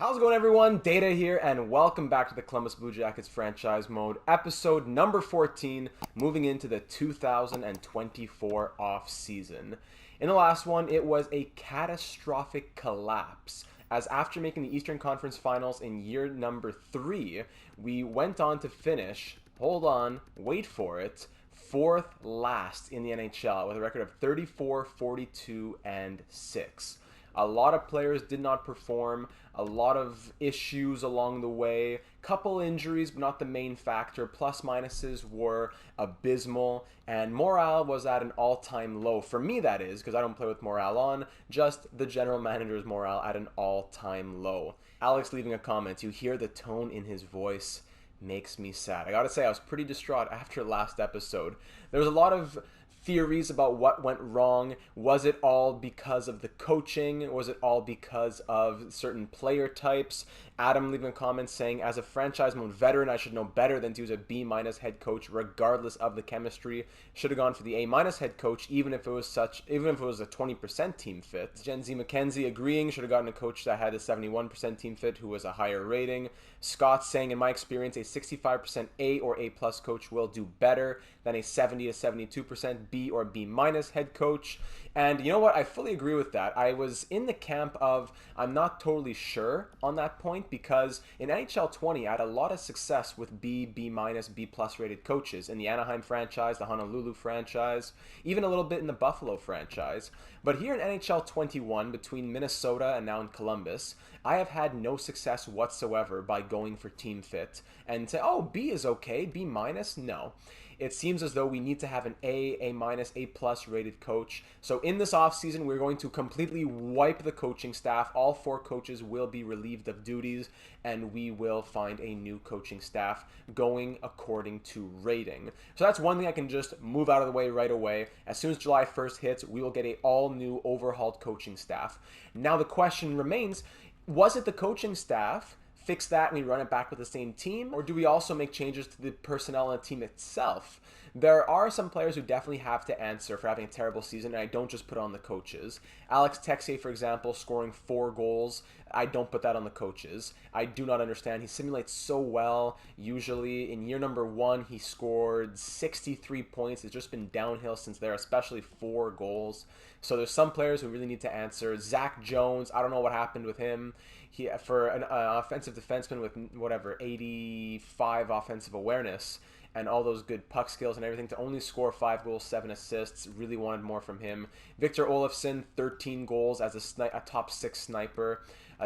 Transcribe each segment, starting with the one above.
How's it going, everyone? Data here, and welcome back to the Columbus Blue Jackets franchise mode, episode number 14, moving into the 2024 off-season. In the last one, it was a catastrophic collapse, as after making the Eastern Conference Finals in year number 3, we went on to finish, hold on, wait for it, fourth last in the NHL with a record of 34, 42, and 6. A lot of players did not perform, a lot of issues along the way, couple injuries, but not the main factor. Plus minuses were abysmal, and morale was at an all-time low. For me, that is, because I don't play with morale on, just the general manager's morale at an all-time low. Alex leaving a comment, you hear the tone in his voice, makes me sad. I gotta say, I was pretty distraught after last episode. There was a lot of theories about what went wrong. Was it all because of the coaching? Was it all because of certain player types? Adam leaving a comment saying, as a franchise mode veteran, I should know better than to use a B- head coach regardless of the chemistry. Should have gone for the A- head coach even if it was a 20% team fit. Gen Z McKenzie agreeing, should have gotten a coach that had a 71% team fit who was a higher rating. Scott saying, in my experience, a 65% A or A+ coach will do better than a 70 to 72% B or B- head coach. And you know what? I fully agree with that. I was in the camp of I'm not totally sure on that point because in NHL 20, I had a lot of success with B, B-, B+ rated coaches in the Anaheim franchise, the Honolulu franchise, even a little bit in the Buffalo franchise. But here in NHL 21, between Minnesota and now in Columbus, I have had no success whatsoever by going for team fit and say, oh, B is okay, B-, no. It seems as though we need to have an A, A-, A+ rated coach. So in this offseason, we're going to completely wipe the coaching staff. All 4 coaches will be relieved of duties, and we will find a new coaching staff going according to rating. So that's one thing I can just move out of the way right away. As soon as July 1st hits, we will get an all-new overhauled coaching staff. Now the question remains, was it the coaching staff? Fix that and we run it back with the same team? Or do we also make changes to the personnel and the team itself? There are some players who definitely have to answer for having a terrible season, and I don't just put on the coaches. Alex Texier, for example, scoring 4 goals. I don't put that on the coaches. I do not understand. He simulates so well. Usually in year number 1, he scored 63 points. It's just been downhill since there, especially 4 goals. So there's some players who really need to answer. Seth Jones, I don't know what happened with him. He, for an offensive defenseman with 85 offensive awareness and all those good puck skills and everything, to only score 5 goals, 7 assists, really wanted more from him. Victor Olofsson, 13 goals as a top 6 sniper.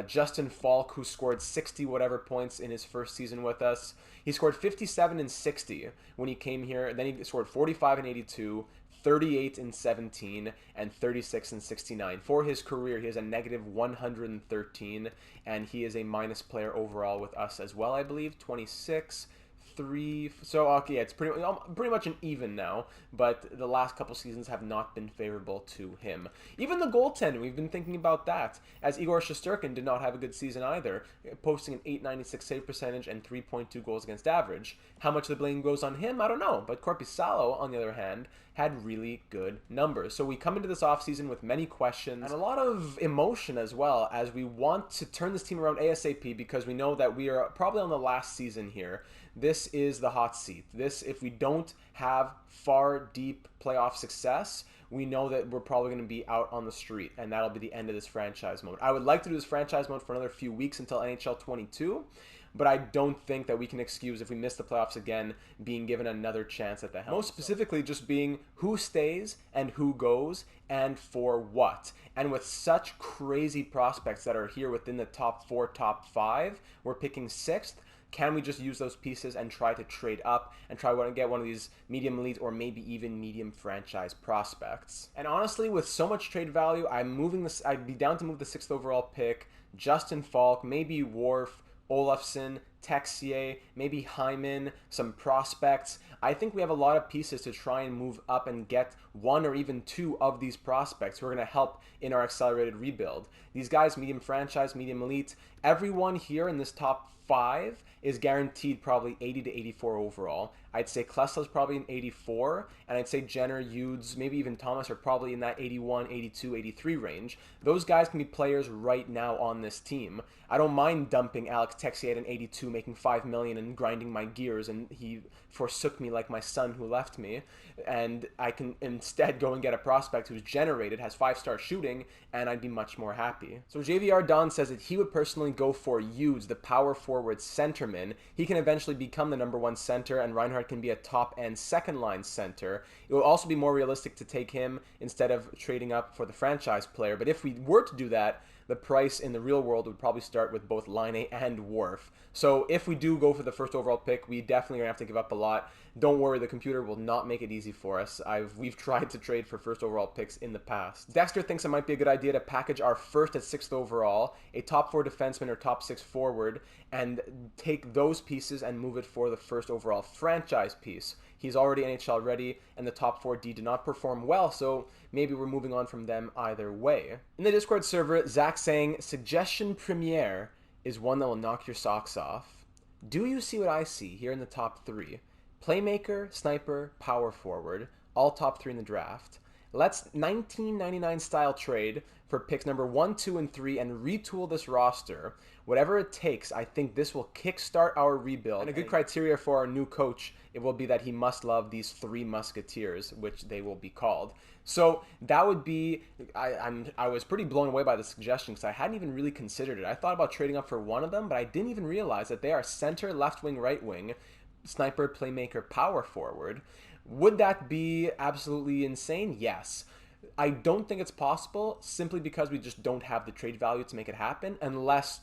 Justin Falk, who scored 60 whatever points in his first season with us. He scored 57 and 60 when he came here. Then he scored 45 and 82. 38 and 17, and 36 and 69. For his career, he has a negative 113, and he is a minus player overall with us as well, I believe. 26, 3. So, okay, it's pretty much an even now, but the last couple seasons have not been favorable to him. Even the goaltending, we've been thinking about that, as Igor Shesterkin did not have a good season either, posting an .896 save percentage and 3.2 goals against average. How much of the blame goes on him, I don't know, but Korpisalo, on the other hand, had really good numbers. So we come into this offseason with many questions and a lot of emotion as well, as we want to turn this team around ASAP because we know that we are probably on the last season here. This is the hot seat. This, if we don't have far, deep playoff success, we know that we're probably going to be out on the street, and that'll be the end of this franchise mode. I would like to do this franchise mode for another few weeks until NHL 22, but I don't think that we can excuse, if we miss the playoffs again, being given another chance at the helm. Most specifically, just being who stays and who goes and for what. And with such crazy prospects that are here within the top 4, top 5, we're picking 6th. Can we just use those pieces and try to trade up and try to get one of these medium elite or maybe even medium franchise prospects? And honestly, with so much trade value, I'd be down to move the 6th overall pick, Justin Falk, maybe Worf, Olofsson, Texier, maybe Hyman, some prospects. I think we have a lot of pieces to try and move up and get 1 or even 2 of these prospects who are going to help in our accelerated rebuild. These guys, medium franchise, medium elite, everyone here in this top 5 is guaranteed probably 80 to 84 overall. I'd say Klesla's probably an 84, and I'd say Jenner, Hughes, maybe even Thomas are probably in that 81, 82, 83 range. Those guys can be players right now on this team. I don't mind dumping Alex Texier at an 82, making $5 million and grinding my gears, and he forsook me like my son who left me. And I can instead go and get a prospect who's generated, has 5-star shooting, and I'd be much more happy. So JVR Don says that he would personally go for Hughes, the power forward centerman. He can eventually become the number 1 center, and Reinhardt can be a top-end second-line center. It will also be more realistic to take him instead of trading up for the franchise player. But if we were to do that, the price in the real world would probably start with both Laine and Worf. So if we do go for the first overall pick, we definitely are going to have to give up a lot. Don't worry, the computer will not make it easy for us. We've tried to trade for first overall picks in the past. Dexter thinks it might be a good idea to package our first at 6th overall, a top 4 defenseman or top 6 forward, and take those pieces and move it for the first overall franchise piece. He's already NHL ready, and the top 4D did not perform well, so maybe we're moving on from them either way. In the Discord server, Zach saying, suggestion premiere is one that will knock your socks off. Do you see what I see here in the top 3? Playmaker, sniper, power forward, all top 3 in the draft. Let's 1999 style trade for picks number 1, 2, and 3 and retool this roster. Whatever it takes, I think this will kickstart our rebuild. And a good criteria for our new coach, it will be that he must love these 3 musketeers, which they will be called. So that would be, I was pretty blown away by the suggestion because I hadn't even really considered it. I thought about trading up for one of them, but I didn't even realize that they are center, left wing, right wing, sniper, playmaker, power forward. Would that be absolutely insane? Yes. I don't think it's possible simply because we just don't have the trade value to make it happen unless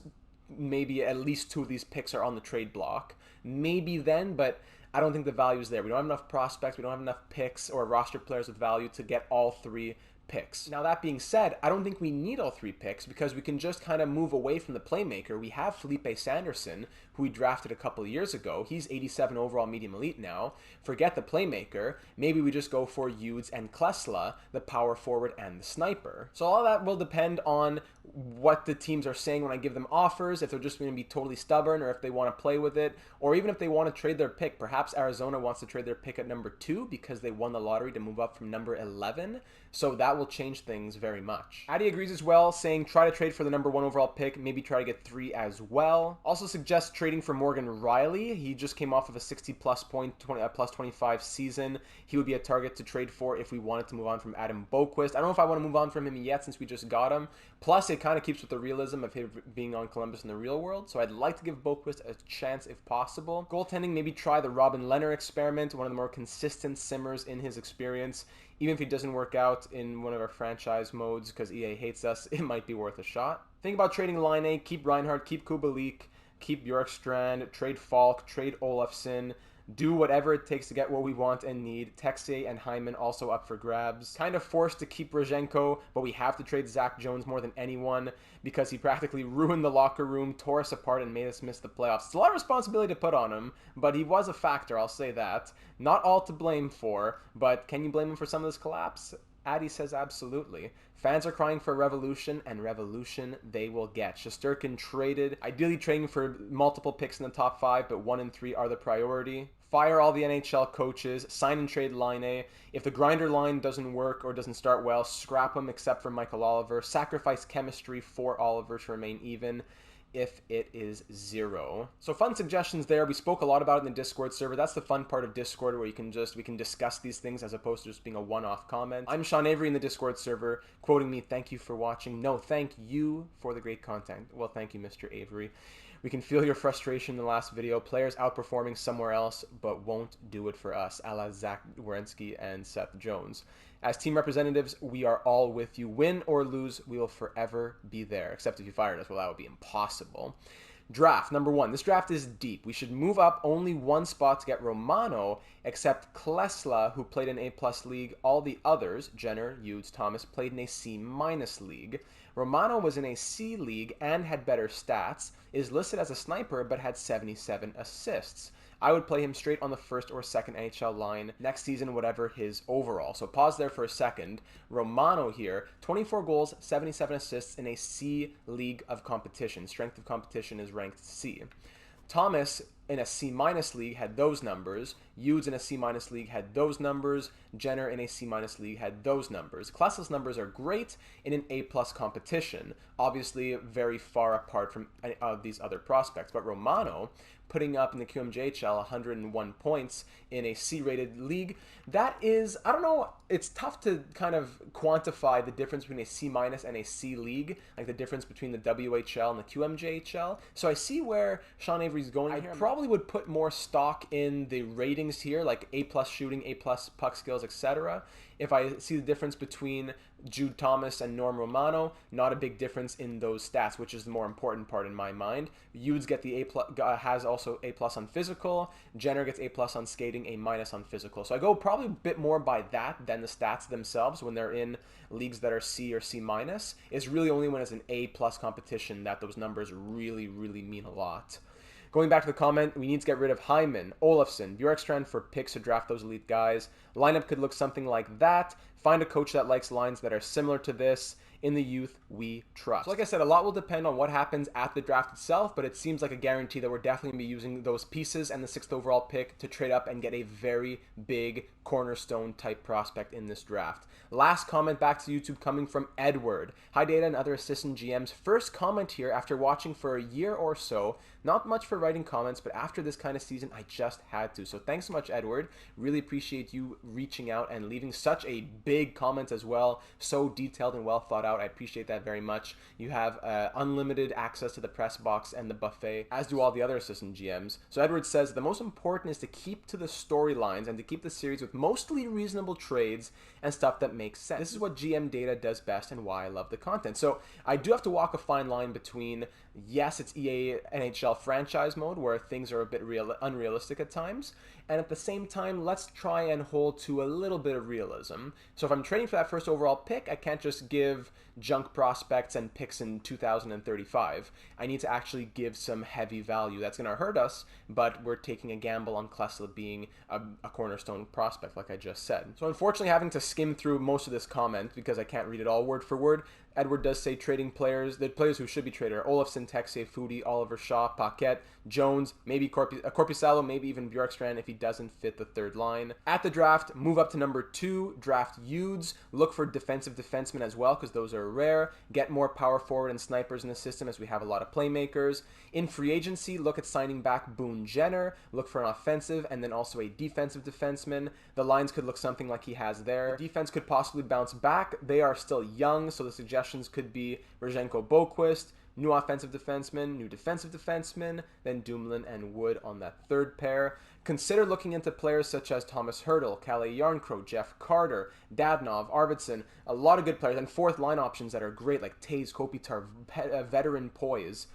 maybe at least 2 of these picks are on the trade block. Maybe then, but I don't think the value is there. We don't have enough prospects, we don't have enough picks or roster players with value to get all 3 picks. Now that being said, I don't think we need all 3 picks because we can just kind of move away from the playmaker. We have Felipe Sanderson, who we drafted a couple of years ago. He's 87 overall medium elite now. Forget the playmaker. Maybe we just go for Hughes and Klesla, the power forward and the sniper. So all that will depend on what the teams are saying when I give them offers, if they're just going to be totally stubborn or if they want to play with it, or even if they want to trade their pick. Perhaps Arizona wants to trade their pick at number 2 because they won the lottery to move up from number 11. So that will change things very much. Addy agrees as well, saying try to trade for the number 1 overall pick, maybe try to get 3 as well. Also suggests trading for Morgan Riley. He just came off of a 60-plus point, plus 25 season. He would be a target to trade for if we wanted to move on from Adam Boquist. I don't know if I want to move on from him yet since we just got him. Plus, it kind of keeps with the realism of him being on Columbus in the real world, so I'd like to give Boquist a chance if possible. Goaltending, maybe try the Robin Lehner experiment, one of the more consistent simmers in his experience. Even if he doesn't work out in one of our franchise modes because EA hates us, it might be worth a shot. Think about trading Laine, keep Reinhardt, keep Kubalik, keep Bjorkstrand, trade Falk, trade Olofsson, do whatever it takes to get what we want and need. Texier and Hyman also up for grabs. Kind of forced to keep Rozhenko, but we have to trade Zach Jones more than anyone because he practically ruined the locker room, tore us apart, and made us miss the playoffs. It's a lot of responsibility to put on him, but he was a factor, I'll say that. Not all to blame for, but can you blame him for some of this collapse? Addy says absolutely. Fans are crying for a revolution, and revolution they will get. Shesterkin traded, ideally trading for multiple picks in the top 5, but 1 and 3 are the priority. Fire all the NHL coaches, sign and trade Laine. If the grinder line doesn't work or doesn't start well, scrap him except for Michael Oliver. Sacrifice chemistry for Oliver to remain even if it is 0. So fun suggestions there. We spoke a lot about it in the Discord server. That's the fun part of Discord where we can discuss these things as opposed to just being a one-off comment. I'm Sean Avery in the Discord server, quoting me, "Thank you for watching." No, thank you for the great content. Well, thank you, Mr. Avery. We can feel your frustration in the last video. Players outperforming somewhere else, but won't do it for us, a la Zach Werenski and Seth Jones. As team representatives, we are all with you. Win or lose, we will forever be there. Except if you fired us, well, that would be impossible. Draft, number 1. This draft is deep. We should move up only 1 spot to get Romano, except Klesla, who played in A+ league. All the others, Jenner, Hughes, Thomas, played in a C- league. Romano was in a C league and had better stats, is listed as a sniper but had 77 assists. I would play him straight on the first or second NHL line next season, whatever his overall. So pause there for a second. Romano here, 24 goals, 77 assists in a C league of competition. Strength of competition is ranked C. Thomas in a C- league had those numbers. Yudes in a C- league had those numbers. Jenner in a C- league had those numbers. Klessel's numbers are great in an A+ competition. Obviously, very far apart from these other prospects. But Romano, putting up in the QMJHL 101 points in a C-rated league, that is, I don't know, it's tough to kind of quantify the difference between a C- and a C league, like the difference between the WHL and the QMJHL. So I see where Sean Avery's going here. I probably would put more stock in the ratings here, like A+ shooting, A+ puck skills, etc. If I see the difference between Jude Thomas and Norm Romano, not a big difference in those stats, which is the more important part in my mind. Yudes get the A+, has also A+ on physical. Jenner gets A+ on skating, A- on physical. So I go probably a bit more by that than the stats themselves when they're in leagues that are C or C-. It's really only when it's an A+ competition that those numbers really, really mean a lot. Going back to the comment, we need to get rid of Hyman, Olofsson, Bjorkstrand for picks to draft those elite guys. Lineup could look something like that. Find a coach that likes lines that are similar to this. In the youth, we trust. So like I said, a lot will depend on what happens at the draft itself, but it seems like a guarantee that we're definitely going to be using those pieces and the 6th overall pick to trade up and get a very big cornerstone type prospect in this draft. Last comment back to YouTube coming from Edward. Hi Data and other assistant GMs. First comment here after watching for a year or so. Not much for writing comments, but after this kind of season, I just had to. So thanks so much, Edward. Really appreciate you reaching out and leaving such a big comment as well. So detailed and well thought out. I appreciate that very much. You have unlimited access to the press box and the buffet, as do all the other assistant GMs. So Edward says, the most important is to keep to the storylines and to keep the series with mostly reasonable trades and stuff that makes sense. This is what GM Data does best and why I love the content. So I do have to walk a fine line between, yes, it's EA NHL franchise mode where things are a bit unrealistic at times, and at the same time, let's try and hold to a little bit of realism. So if I'm trading for that 1st overall pick, I can't just give junk prospects and picks in 2035. I need to actually give some heavy value. That's going to hurt us, but we're taking a gamble on Klesla being a cornerstone prospect, like I just said. So unfortunately, having to skim through most of this comment because I can't read it all word for word, Edward does say trading players, the players who should be traded are Olofsson, Texier, Foodie, Oliver Shaw, Paquette, Jones, maybe Corpusalo, maybe even Bjorkstrand if he doesn't fit the 3rd line. At the draft, move up to number 2, draft Yudes, look for defensive defensemen as well because those are rare, get more power forward and snipers in the system as we have a lot of playmakers. In free agency, look at signing back Boone Jenner, look for an offensive and then also a defensive defenseman. The lines could look something like he has there. The defense could possibly bounce back. They are still young, so the suggestions could be Rozhenko Boquist, new offensive defenseman, new defensive defenseman, then Dumoulin and Wood on that 3rd pair. Consider looking into players such as Thomas Hertl, Kalle Jarnkrok, Jeff Carter, Dadnov, Arvidsson, a lot of good players, and 4th line options that are great like Taze, Kopitar, veteran Poise.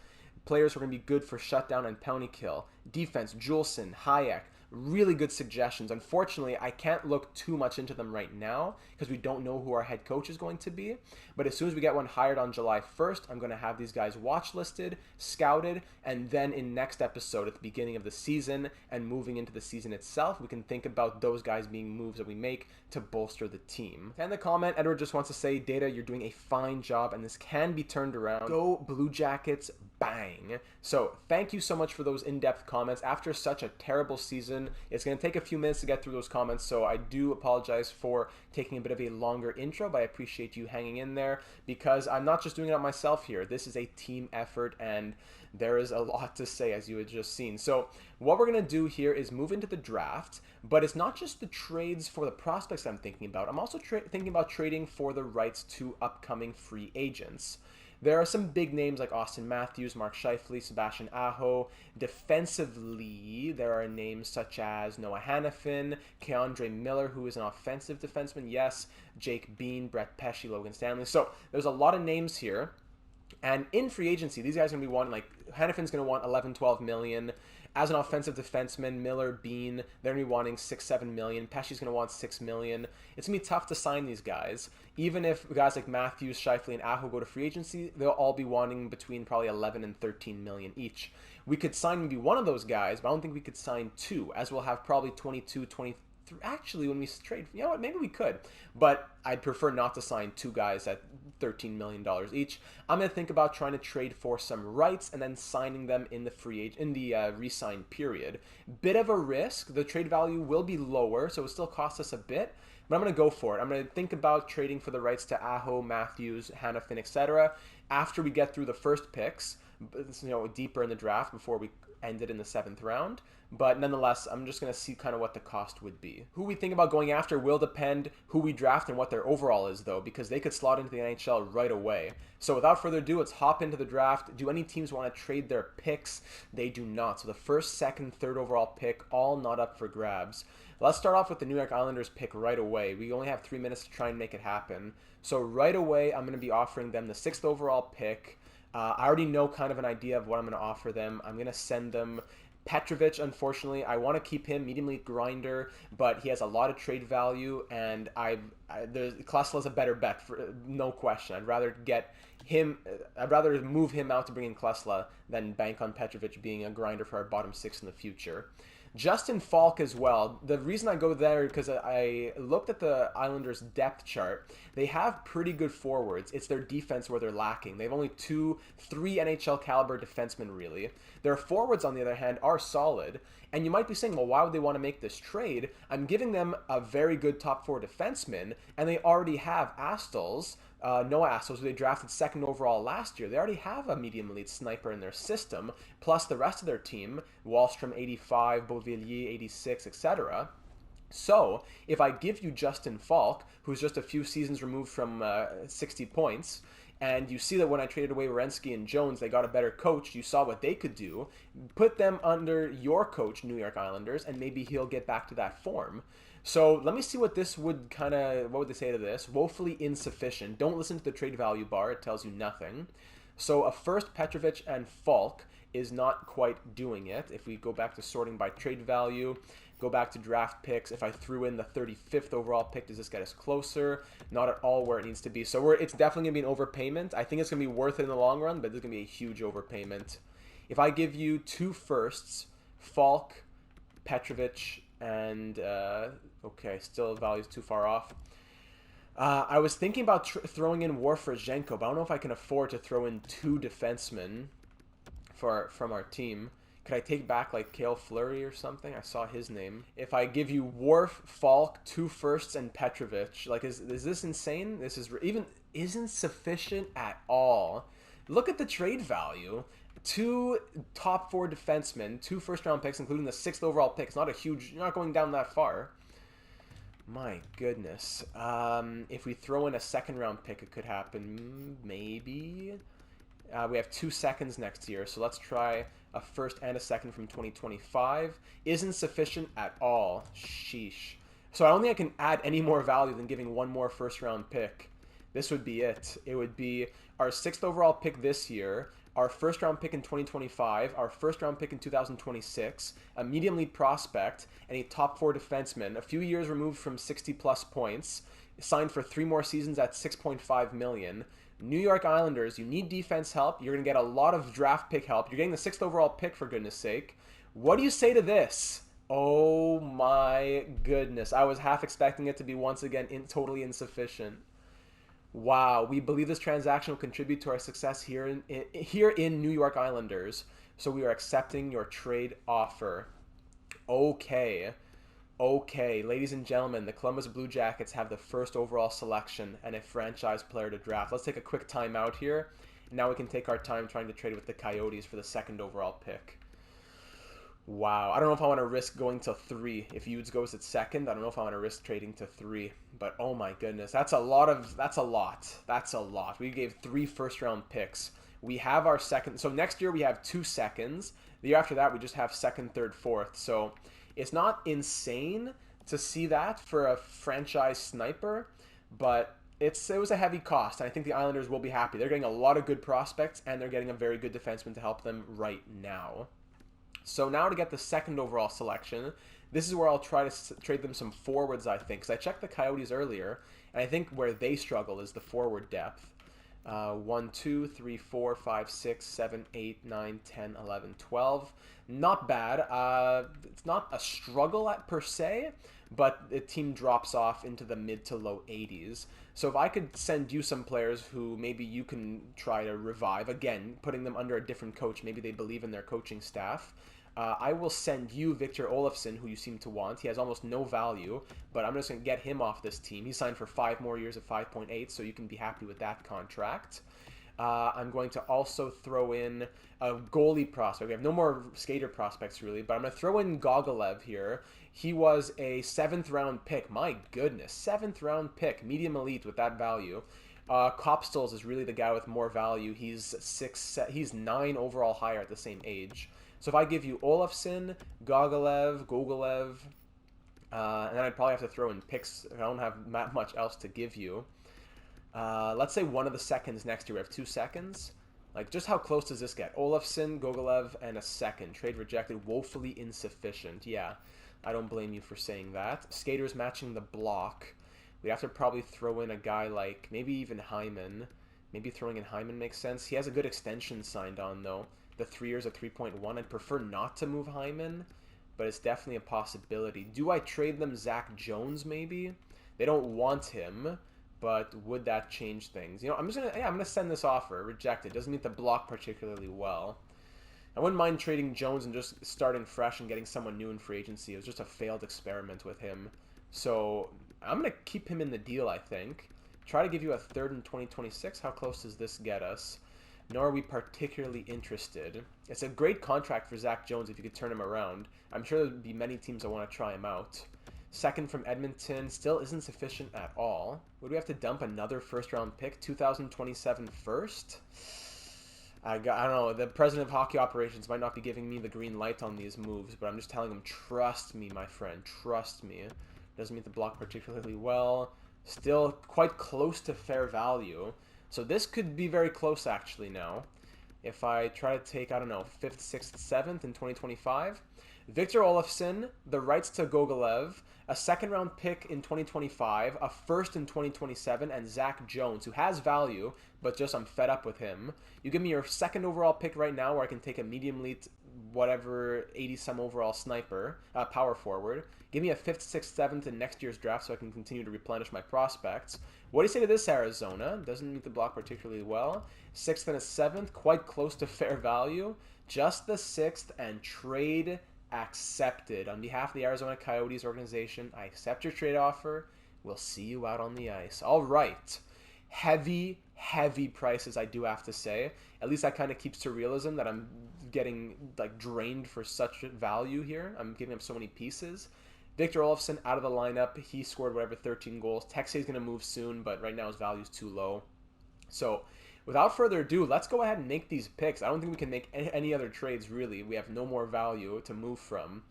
Players who are going to be good for shutdown and penalty kill. Defense, Juleson, Hayek. Really good suggestions. Unfortunately, I can't look too much into them right now because we don't know who our head coach is going to be. But as soon as we get one hired on July 1st, I'm going to have these guys watch listed, scouted, and then in next episode at the beginning of the season and moving into the season itself, we can think about those guys being moves that we make to bolster the team. And the comment, Edward just wants to say, Data, you're doing a fine job and this can be turned around. Go Blue Jackets, bang. So thank you so much for those in-depth comments. After such a terrible season, it's going to take a few minutes to get through those comments, so I do apologize for taking a bit of a longer intro, but I appreciate you hanging in there because I'm not just doing it on myself here. This is a team effort and there is a lot to say, as you had just seen. So what we're going to do here is move into the draft, but it's not just the trades for the prospects I'm thinking about. I'm also thinking about trading for the rights to upcoming free agents. There are some big names like Austin Matthews, Mark Scheifele, Sebastian Aho. Defensively, there are names such as Noah Hannafin, Keandre Miller, who is an offensive defenseman, yes, Jake Bean, Brett Pesce, Logan Stanley. So there's a lot of names here. And in free agency, these guys are going to be wanting, like, Hannafin's going to want 11, 12 million. As an offensive defenseman, Miller, Bean, they're going to be wanting 6, 7 million. Pesce's going to want 6 million. It's going to be tough to sign these guys. Even if guys like Matthews, Scheifele, and Aho go to free agency, they'll all be wanting between probably 11 and 13 million each. We could sign maybe one of those guys, but I don't think we could sign 2, as we'll have probably 22, 23. Actually, when we trade, you know what, maybe we could, but I'd prefer not to sign 2 guys at $13 million each. I'm going to think about trying to trade for some rights and then signing them in the re-sign period. Bit of a risk. The trade value will be lower, so it still costs us a bit, but I'm going to go for it. I'm going to think about trading for the rights to Aho, Matthews, Hanifin, etc. after we get through the first picks, deeper in the draft before we end it in the 7th round. But nonetheless, I'm just going to see kind of what the cost would be. Who we think about going after will depend who we draft and what their overall is, though, because they could slot into the NHL right away. So without further ado, let's hop into the draft. Do any teams want to trade their picks? They do not. So the first, second, third overall pick, all not up for grabs. Let's start off with the New York Islanders pick right away. We only have 3 minutes to try and make it happen. So right away, I'm going to be offering them the 6th overall pick. I already know kind of an idea of what I'm going to offer them. I'm going to send them Petrovic. Unfortunately, I want to keep him, medium elite grinder, but he has a lot of trade value, and Klesla's a better bet, for no question. I'd rather move him out to bring in Klesla than bank on Petrovic being a grinder for our bottom 6 in the future. Justin Falk as well. The reason I go there is because I looked at the Islanders' depth chart. They have pretty good forwards. It's their defense where they're lacking. They have only 3 NHL caliber defensemen, really. Their forwards, on the other hand, are solid. And you might be saying, well, why would they want to make this trade? I'm giving them a very good top 4 defenseman, and they already have Noah Astles, who they drafted 2nd overall last year. They already have a medium elite sniper in their system, plus the rest of their team, Wallstrom 85, Beauvillier 86, etc. So, if I give you Justin Falk, who's just a few seasons removed from 60 points, and you see that when I traded away Werenski and Jones, they got a better coach, you saw what they could do, put them under your coach, New York Islanders, and maybe he'll get back to that form. So let me see what this would what would they say to this? Woefully insufficient. Don't listen to the trade value bar. It tells you nothing. So a first, Petrovic and Falk is not quite doing it. If we go back to sorting by trade value, go back to draft picks, if I threw in the 35th overall pick, does this get us closer? Not at all where it needs to be. So it's definitely going to be an overpayment. I think it's going to be worth it in the long run, but this is going to be a huge overpayment. If I give you 2 firsts, Falk, Petrovic, and okay, still the value's too far off. I was thinking about throwing in Warfrzenko, but I don't know if I can afford to throw in 2 defensemen from our team. Could I take back like Cale Fleury or something? I saw his name. If I give you Worf, Falk, 2 firsts, and Petrovic, like is this insane? This isn't sufficient at all. Look at the trade value. 2 top 4 defensemen, 2 first-round picks, including the 6th overall pick. It's not a huge. You're not going down that far. My goodness. If we throw in a 2nd-round pick, it could happen. Maybe. We have 2 seconds next year, so let's try a 1st and a 2nd from 2025. Isn't sufficient at all. Sheesh. So I don't think I can add any more value than giving 1 more 1st-round pick. This would be it. It would be our 6th overall pick this year, our 1st-round pick in 2025, our 1st-round pick in 2026, a medium league prospect, and a top 4 defenseman, a few years removed from 60-plus points, signed for 3 more seasons at $6.5 million. New York Islanders, you need defense help. You're going to get a lot of draft pick help. You're getting the 6th overall pick, for goodness sake. What do you say to this? Oh my goodness. I was half expecting it to be once again totally insufficient. Wow, we believe this transaction will contribute to our success here in New York Islanders. So we are accepting your trade offer. Okay, ladies and gentlemen, the Columbus Blue Jackets have the 1st overall selection and a franchise player to draft. Let's take a quick timeout here. Now we can take our time trying to trade with the Coyotes for the 2nd overall pick. Wow, I don't know if I want to risk going to 3. If Udes goes at 2nd, I don't know if I want to risk trading to 3. But oh my goodness, that's a lot. We gave 3 first-round picks. We have our 2nd. So next year we have 2 seconds. The year after that we just have 2nd, 3rd, 4th. So it's not insane to see that for a franchise sniper, but it was a heavy cost. And I think the Islanders will be happy. They're getting a lot of good prospects, and they're getting a very good defenseman to help them right now. So now to get the 2nd overall selection, this is where I'll try to trade them some forwards, I think. Because I checked the Coyotes earlier, and I think where they struggle is the forward depth. 1, 2, 3, 4, 5, 6, 7, 8, 9, 10, 11, 12. Not bad. It's not a struggle per se, but the team drops off into the mid to low 80s. So if I could send you some players who maybe you can try to revive, again, putting them under a different coach, maybe they believe in their coaching staff, I will send you Victor Olofsson, who you seem to want. He has almost no value, but I'm just going to get him off this team. He signed for 5 more years at 5.8, so you can be happy with that contract. I'm going to also throw in a goalie prospect. We have no more skater prospects, really, but I'm going to throw in Gogolev here. He was a 7th-round pick. My goodness, 7th-round pick, medium elite with that value. Kopstels is really the guy with more value. He's 9 overall higher at the same age. So if I give you Olofsson, Gogolev, and then I'd probably have to throw in picks. I don't have that much else to give you. Let's say one of the seconds next year. We have 2 seconds. Like, just how close does this get? Olofsson, Gogolev, and a second. Trade rejected, woefully insufficient. Yeah, I don't blame you for saying that. Skaters matching the block. We'd have to probably throw in a guy like, maybe even Hyman. Maybe throwing in Hyman makes sense. He has a good extension signed on, though. The 3 years at 3.1. I'd prefer not to move Hyman, but it's definitely a possibility. Do I trade them Zach Jones, maybe? They don't want him, but would that change things? You know, I'm gonna send this offer. Rejected. Doesn't meet the block particularly well. I wouldn't mind trading Jones and just starting fresh and getting someone new in free agency. It was just a failed experiment with him. So I'm gonna keep him in the deal, I think. Try to give you a 3rd in 2026. How close does this get us? Nor are we particularly interested. It's a great contract for Zach Jones if you could turn him around. I'm sure there'd be many teams that want to try him out. 2nd from Edmonton still isn't sufficient at all. Would we have to dump another 1st-round pick? 2027 first? I don't know. The president of hockey operations might not be giving me the green light on these moves, but I'm just telling him, trust me, my friend. Trust me. Doesn't meet the block particularly well. Still quite close to fair value. So this could be very close, actually, now. If I try to take, I don't know, 5th, 6th, 7th in 2025. Victor Olofsson, the rights to Gogolev, a 2nd-round pick in 2025, a 1st in 2027, and Zach Jones, who has value, but just I'm fed up with him. You give me your 2nd overall pick right now, where I can take a medium elite, whatever, 80-some overall sniper, power forward. Give me a 5th, 6th, 7th in next year's draft so I can continue to replenish my prospects. What do you say to this, Arizona? Doesn't meet the block particularly well. 6th and a 7th, quite close to fair value. Just the 6th, and trade accepted. On behalf of the Arizona Coyotes organization, I accept your trade offer. We'll see you out on the ice. All right. Heavy, heavy prices, I do have to say. At least that kind of keeps to realism that I'm getting like drained for such value here. I'm giving up so many pieces. Victor Olofsson out of the lineup. He scored whatever 13 goals. Texey's going to move soon, but right now his value is too low. So without further ado, let's go ahead and make these picks. I don't think we can make any other trades, really. We have no more value to move from.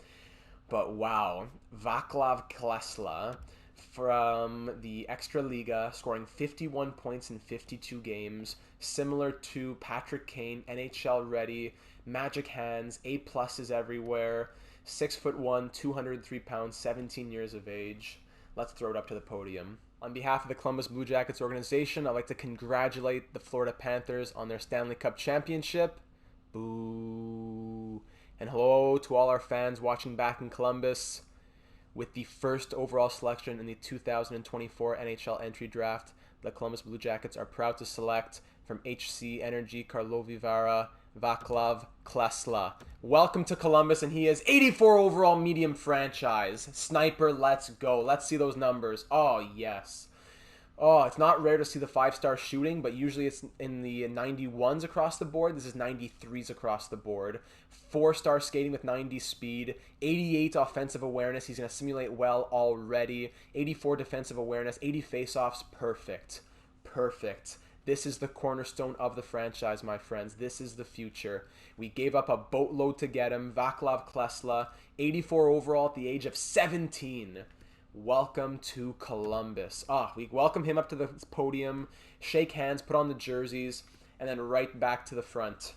But wow, Vaclav Klesla from the Extraliga, scoring 51 points in 52 games, similar to Patrick Kane, NHL ready, magic hands, A+s everywhere, 6'1", 203 pounds, 17 years of age. Let's throw it up to the podium. On behalf of the Columbus Blue Jackets organization, I'd like to congratulate the Florida Panthers on their Stanley Cup championship. Boo. And hello to all our fans watching back in Columbus. With the 1st overall selection in the 2024 NHL entry draft, the Columbus Blue Jackets are proud to select from HC Energy Karlovy Vary, Vaclav Klesla. Welcome to Columbus, and he is 84 overall medium franchise. Sniper, let's go. Let's see those numbers. Oh, yes. Oh, it's not rare to see the 5-star shooting, but usually it's in the 91s across the board. This is 93s across the board. 4-star skating with 90 speed. 88 offensive awareness. He's going to simulate well already. 84 defensive awareness. 80 faceoffs. Perfect. Perfect. This is the cornerstone of the franchise, my friends. This is the future. We gave up a boatload to get him. Vaclav Klesla, 84 overall at the age of 17. Welcome to Columbus. We welcome him up to the podium, shake hands, put on the jerseys, and then right back to the front.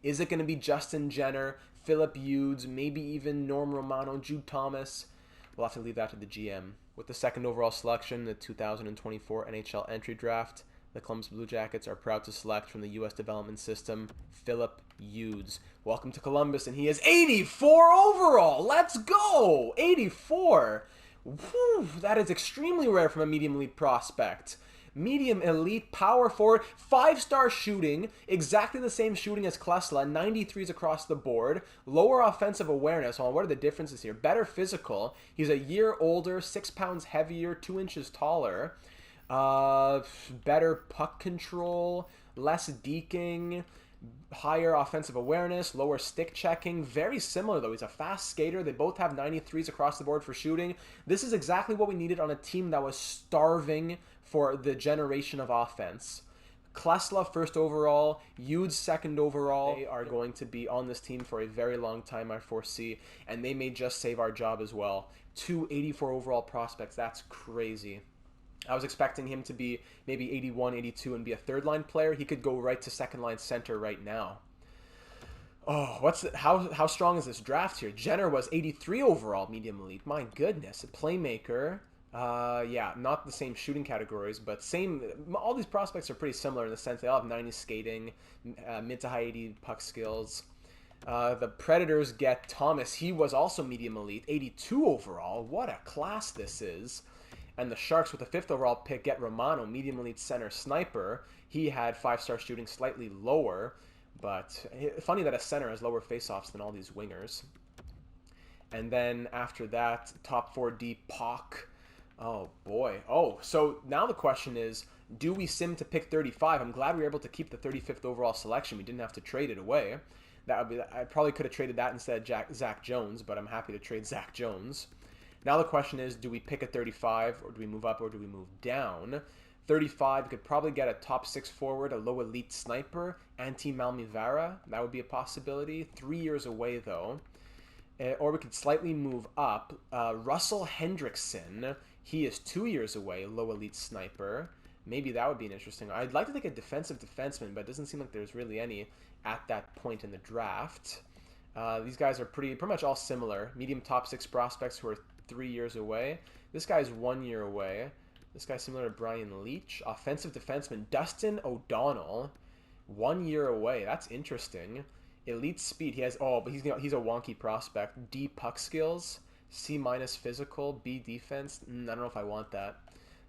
Is it going to be Justin Jenner, Philip Hughes, maybe even Norm Romano, Jude Thomas? We'll have to leave that to the GM. With the 2nd overall selection in the 2024 NHL entry draft, The Columbus Blue Jackets are proud to select from the U.S. development system, Philip Hughes. Welcome to Columbus, and he is 84 overall. Let's go! 84. Whew, that is extremely rare from a medium elite prospect. Medium elite, power forward, 5-star shooting, exactly the same shooting as Klesla, 93s across the board, lower offensive awareness. Well, what are the differences here? Better physical. He's a year older, 6 pounds heavier, 2 inches taller. Better puck control, less deking, higher offensive awareness, lower stick checking. Very similar, though. He's a fast skater. They both have 93s across the board for shooting. This is exactly what we needed on a team that was starving for the generation of offense. Klesla first overall, Hughes second overall. They are going to be on this team for a very long time, I foresee, and they may just save our job as well. 2 84 overall prospects. That's crazy. I was expecting him to be maybe 81, 82 and be a third-line player. He could go right to second-line center right now. Oh, how strong is this draft here? Jenner was 83 overall, medium elite. My goodness, a playmaker. Yeah, not the same shooting categories, but same. All these prospects are pretty similar in the sense they all have 90 skating, mid to high 80 puck skills. The Predators get Thomas. He was also medium elite, 82 overall. What a class this is. And the Sharks, with the 5th overall pick, get Romano, medium elite center sniper. He had 5-star shooting, slightly lower, but funny that a center has lower faceoffs than all these wingers. And then after that, top 4D Puck. Oh boy. Oh, so now the question is, do we sim to pick 35? I'm glad we were able to keep the 35th overall selection. We didn't have to trade it away. I probably could have traded that instead of Zach Jones, but I'm happy to trade Zach Jones. Now the question is, do we pick a 35, or do we move up, or do we move down? 35, we could probably get a top 6 forward, a low elite sniper, Antti Malmivara. That would be a possibility. 3 years away, though. Or we could slightly move up. Russell Hendrickson, he is 2 years away, low elite sniper. Maybe that would be an interesting. I'd like to take a defensive defenseman, but it doesn't seem like there's really any at that point in the draft. These guys are pretty much all similar. Medium top 6 prospects who are 3 years away. This guy's 1 year away. This guy's similar to Brian Leach. Offensive defenseman Dustin O'Donnell, 1 year away. That's interesting. Elite speed. He has but he's a wonky prospect. D puck skills, C- physical, B defense. I don't know if I want that.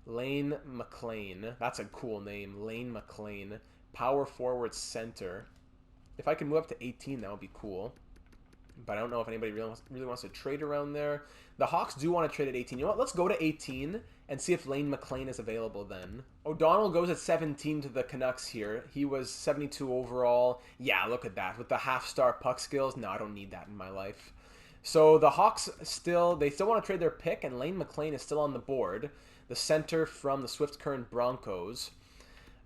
Lane McLean. That's a cool name. Lane McLean. Power forward center. If I can move up to 18, that would be cool. But I don't know if anybody really wants to trade around there. The Hawks do want to trade at 18. You know what? Let's go to 18 and see if Lane McLean is available then. O'Donnell goes at 17 to the Canucks here. He was 72 overall. Yeah, look at that. With the half-star puck skills. No, I don't need that in my life. So the Hawks still want to trade their pick, and Lane McLean is still on the board. The center from the Swift Current Broncos.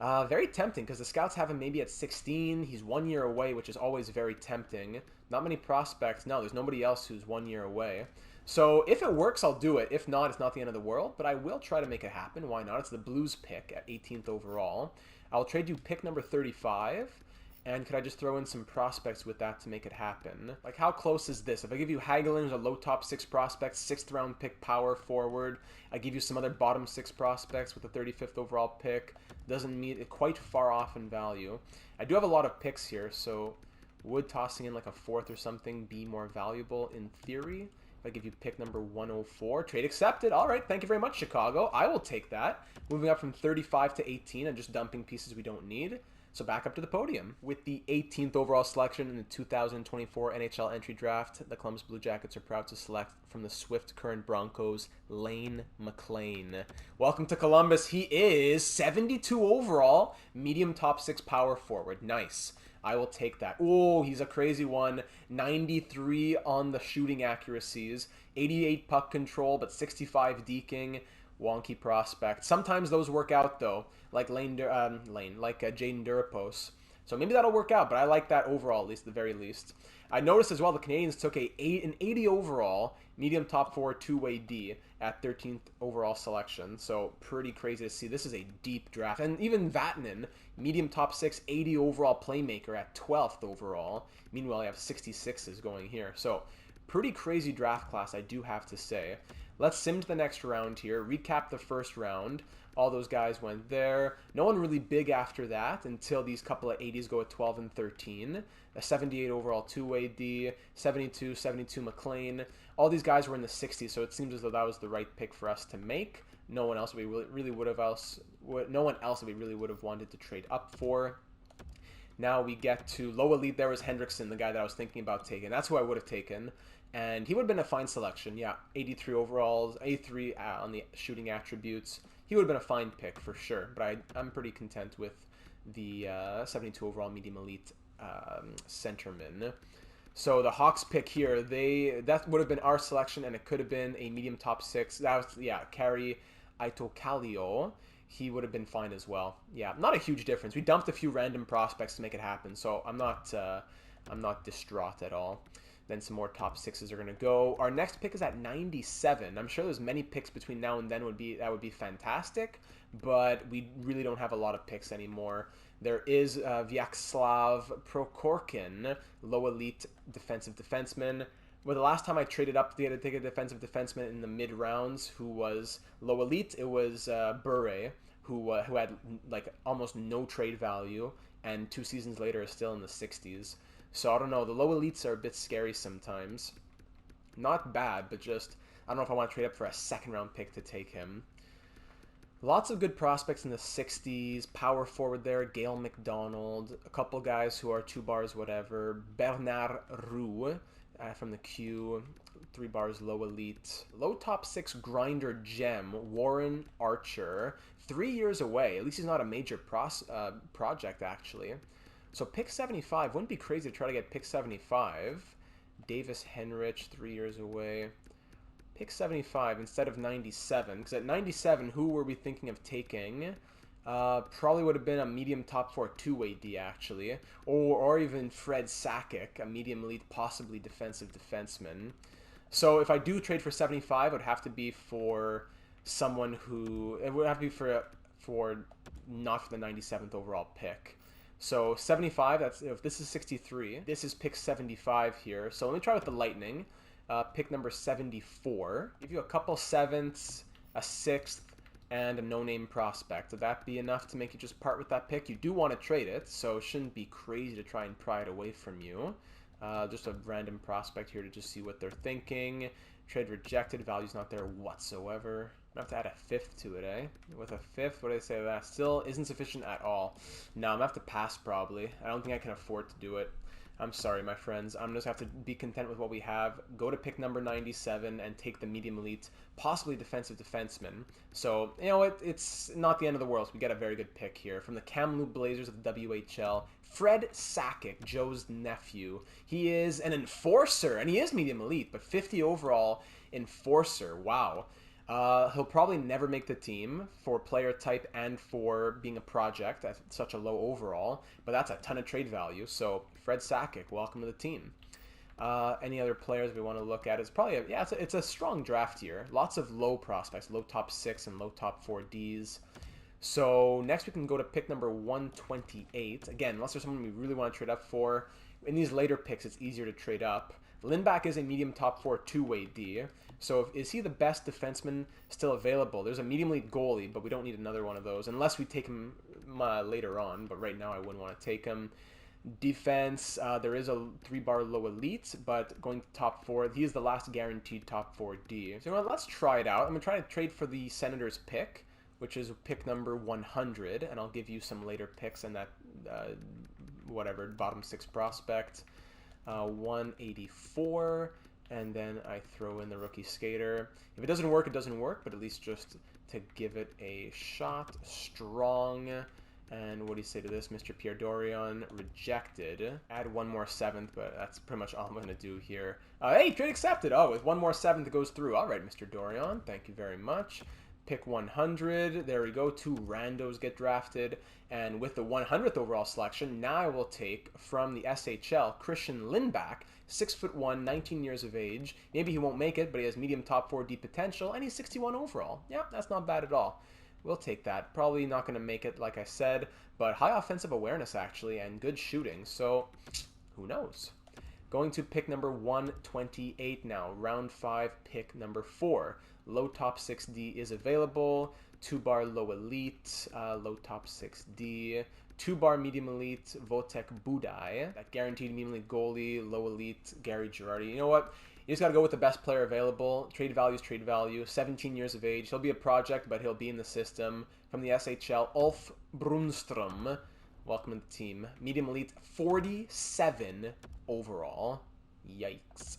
Very tempting because the scouts have him maybe at 16. He's 1 year away, which is always very tempting. Not many prospects. No, there's nobody else who's 1 year away. So if it works, I'll do it. If not, it's not the end of the world, but I will try to make it happen. Why not? It's the Blues pick at 18th overall. I'll trade you pick number 35. And could I just throw in some prospects with that to make it happen? Like, how close is this? If I give you Hagelin, who's a low top 6 prospect, 6th round pick, power forward. I give you some other bottom 6 prospects with the 35th overall pick. Doesn't meet it quite far off in value. I do have a lot of picks here, so would tossing in like a 4th or something be more valuable in theory? If I give you pick number 104, trade accepted. All right, thank you very much, Chicago. I will take that. Moving up from 35 to 18 and just dumping pieces we don't need. So back up to the podium. With the 18th overall selection in the 2024 NHL entry draft, the Columbus Blue Jackets are proud to select from the Swift Current Broncos, Lane McLean. Welcome to Columbus. He is 72 overall, medium top 6 power forward. Nice. I will take that. Oh, he's a crazy one. 93 on the shooting accuracies, 88 puck control, but 65 deking. Wonky prospect. Sometimes those work out though, like Jaden Durapos. So maybe that'll work out, but I like that overall, at least at the very least. I noticed as well the Canadians took an 80 overall, medium top 4, two-way D at 13th overall selection. So pretty crazy to see. This is a deep draft. And even Vatanen, medium top 6, 80 overall playmaker at 12th overall. Meanwhile, I have 66s going here. So pretty crazy draft class, I do have to say. Let's sim to the next round here. Recap the first round. All those guys went there. No one really big after that until these couple of 80s go at 12 and 13. A 78 overall two-way D, 72 McLean. All these guys were in the 60s, so it seems as though that was the right pick for us to make. No one else we really would have no one else we really would have wanted to trade up for. Now we get to low elite. There was Hendrickson, the guy that I was thinking about taking. That's who I would have taken. And he would have been a fine selection. Yeah, 83 overalls, 83 on the shooting attributes. He would have been a fine pick for sure. But I'm pretty content with the 72 overall medium elite centerman. So the Hawks pick here, that would have been our selection, and it could have been a medium top 6. That was, yeah, Kari Aitokalio. He would have been fine as well. Yeah, not a huge difference. We dumped a few random prospects to make it happen, so I'm not distraught at all. Then some more top 6s are going to go. Our next pick is at 97. I'm sure there's many picks between now and then that would be fantastic, but we really don't have a lot of picks anymore. There is Vyacheslav Prokhorkin, low elite defensive defenseman. Well, the last time I traded up to take a defensive defenseman in the mid rounds who was low elite, it was Bure, who had like almost no trade value, and 2 seasons later is still in the 60s. So I don't know. The low elites are a bit scary sometimes. Not bad, but just I don't know if I want to trade up for a second-round pick to take him. Lots of good prospects in the 60s. Power forward there, Gail McDonald. A couple guys who are 2 bars whatever. Bernard Roux from the Q, 3 bars low elite. Low top 6 grinder gem, Warren Archer. 3 years away. At least he's not a major project, actually. So pick 75. Wouldn't be crazy to try to get pick 75. Davis Henrich, 3 years away. Pick 75 instead of 97. Because at 97, who were we thinking of taking? Probably would have been a medium top 4 two-way D, actually. Or even Fred Sakic, a medium elite, possibly defensive defenseman. So if I do trade for 75, it would have to be for someone who... It would have to be for not for the 97th overall pick. So 75, if this is 63, this is pick 75 here. So let me try with the Lightning. Pick number 74. Give you a couple 7ths, a 6th, and a no-name prospect. Would that be enough to make you just part with that pick? You do want to trade it, so it shouldn't be crazy to try and pry it away from you. Just a random prospect here to just see what they're thinking. Trade rejected. Value's not there whatsoever. I'm going to have to add a 5th to it, eh? With a 5th, what do I say to that? Still isn't sufficient at all. No, I'm going to have to pass probably. I don't think I can afford to do it. I'm sorry, my friends. I'm just have to be content with what we have. Go to pick number 97 and take the medium elite, possibly defensive defenseman. So, you know, it's not the end of the world. So we get a very good pick here. From the Kamloops Blazers of the WHL, Fred Sakic, Joe's nephew. He is an enforcer, and he is medium elite, but 50 overall enforcer. Wow. He'll probably never make the team for player type and for being a project at such a low overall, but that's a ton of trade value. So Fred Sakic, welcome to the team. Any other players we want to look at? It's probably it's a strong draft here. Lots of low prospects, low top 6 and low top 4 Ds. So next we can go to pick number 128. Again, unless there's someone we really want to trade up for. In these later picks, it's easier to trade up. Lindback is a medium top 4 two-way D. So is he the best defenseman still available? There's a medium elite goalie, but we don't need another one of those unless we take him later on. But right now I wouldn't want to take him. Defense, there is a 3-bar low elite, but going to top 4, he is the last guaranteed top 4 D. So let's try it out. I'm going to try to trade for the Senators pick, which is pick number 100, and I'll give you some later picks in that, whatever, bottom 6 prospect. 184, and then I throw in the rookie skater. If it doesn't work, it doesn't work, but at least just to give it a shot. Strong. And what do you say to this? Mr. Pierre Dorion, rejected. Add one more 7th, but that's pretty much all I'm going to do here. Hey, trade accepted. Oh, with one more 7th, it goes through. All right, Mr. Dorion, thank you very much. Pick 100. There we go. 2 randos get drafted. And with the 100th overall selection, now I will take from the SHL, Christian Lindback, 6'1", 19 years of age. Maybe he won't make it, but he has medium top 4 D potential, and he's 61 overall. Yeah, that's not bad at all. We'll take that. Probably not going to make it, like I said, but high offensive awareness, actually, and good shooting. So, who knows? Going to pick number 128 now. Round 5, pick number 4. Low top 6D is available. 2-bar low elite, low top 6D. 2-bar medium elite, Votek Budai. That guaranteed medium elite goalie, low elite, Gary Girardi. You know what? You just got to go with the best player available. Trade value is trade value. 17 years of age. He'll be a project, but he'll be in the system. From the SHL, Ulf Brunström. Welcome to the team. Medium elite, 47 overall. Yikes.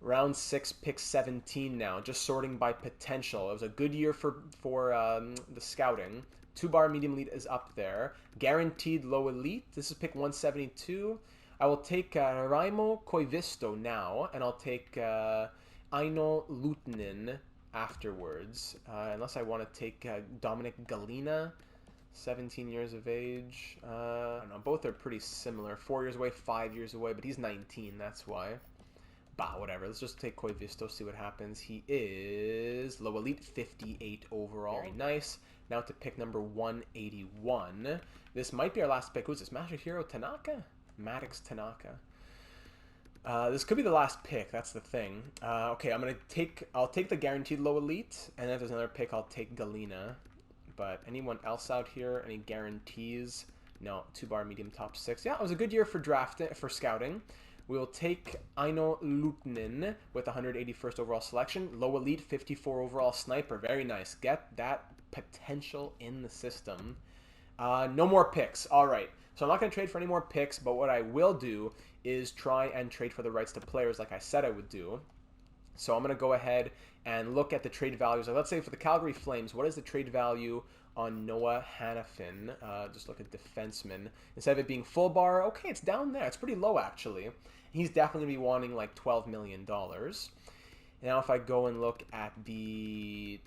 Round 6, pick 17 now. Just sorting by potential. It was a good year for the scouting. 2-bar medium elite is up there. Guaranteed low elite. This is pick 172. I will take Raimo Koivisto now, and I'll take Aino Lutinen afterwards. Unless I want to take Dominic Galina, 17 years of age. I don't know, both are pretty similar. 4 years away, 5 years away, but he's 19, that's why. Bah, whatever. Let's just take Koivisto, see what happens. He is low elite, 58 overall. Very nice. Now to pick number 181. This might be our last pick. Who's this? Masahiro Tanaka? Maddox Tanaka. This could be the last pick. That's the thing. Okay, I'll take the guaranteed low elite, and then if there's another pick, I'll take Galina. But anyone else out here? Any guarantees? No. 2-bar medium top 6. Yeah, it was a good year for scouting. We will take Aino Lutinen with 181st overall selection. Low elite, 54 overall sniper. Very nice. Get that potential in the system. No more picks. All right. So I'm not going to trade for any more picks, but what I will do is try and trade for the rights to players like I said I would do. So I'm going to go ahead and look at the trade values. Like, let's say for the Calgary Flames, what is the trade value on Noah Hanifin? Just look at defenseman. Instead of it being full bar, okay, it's down there. It's pretty low, actually. He's definitely going to be wanting like $12 million. Now if I go and look at the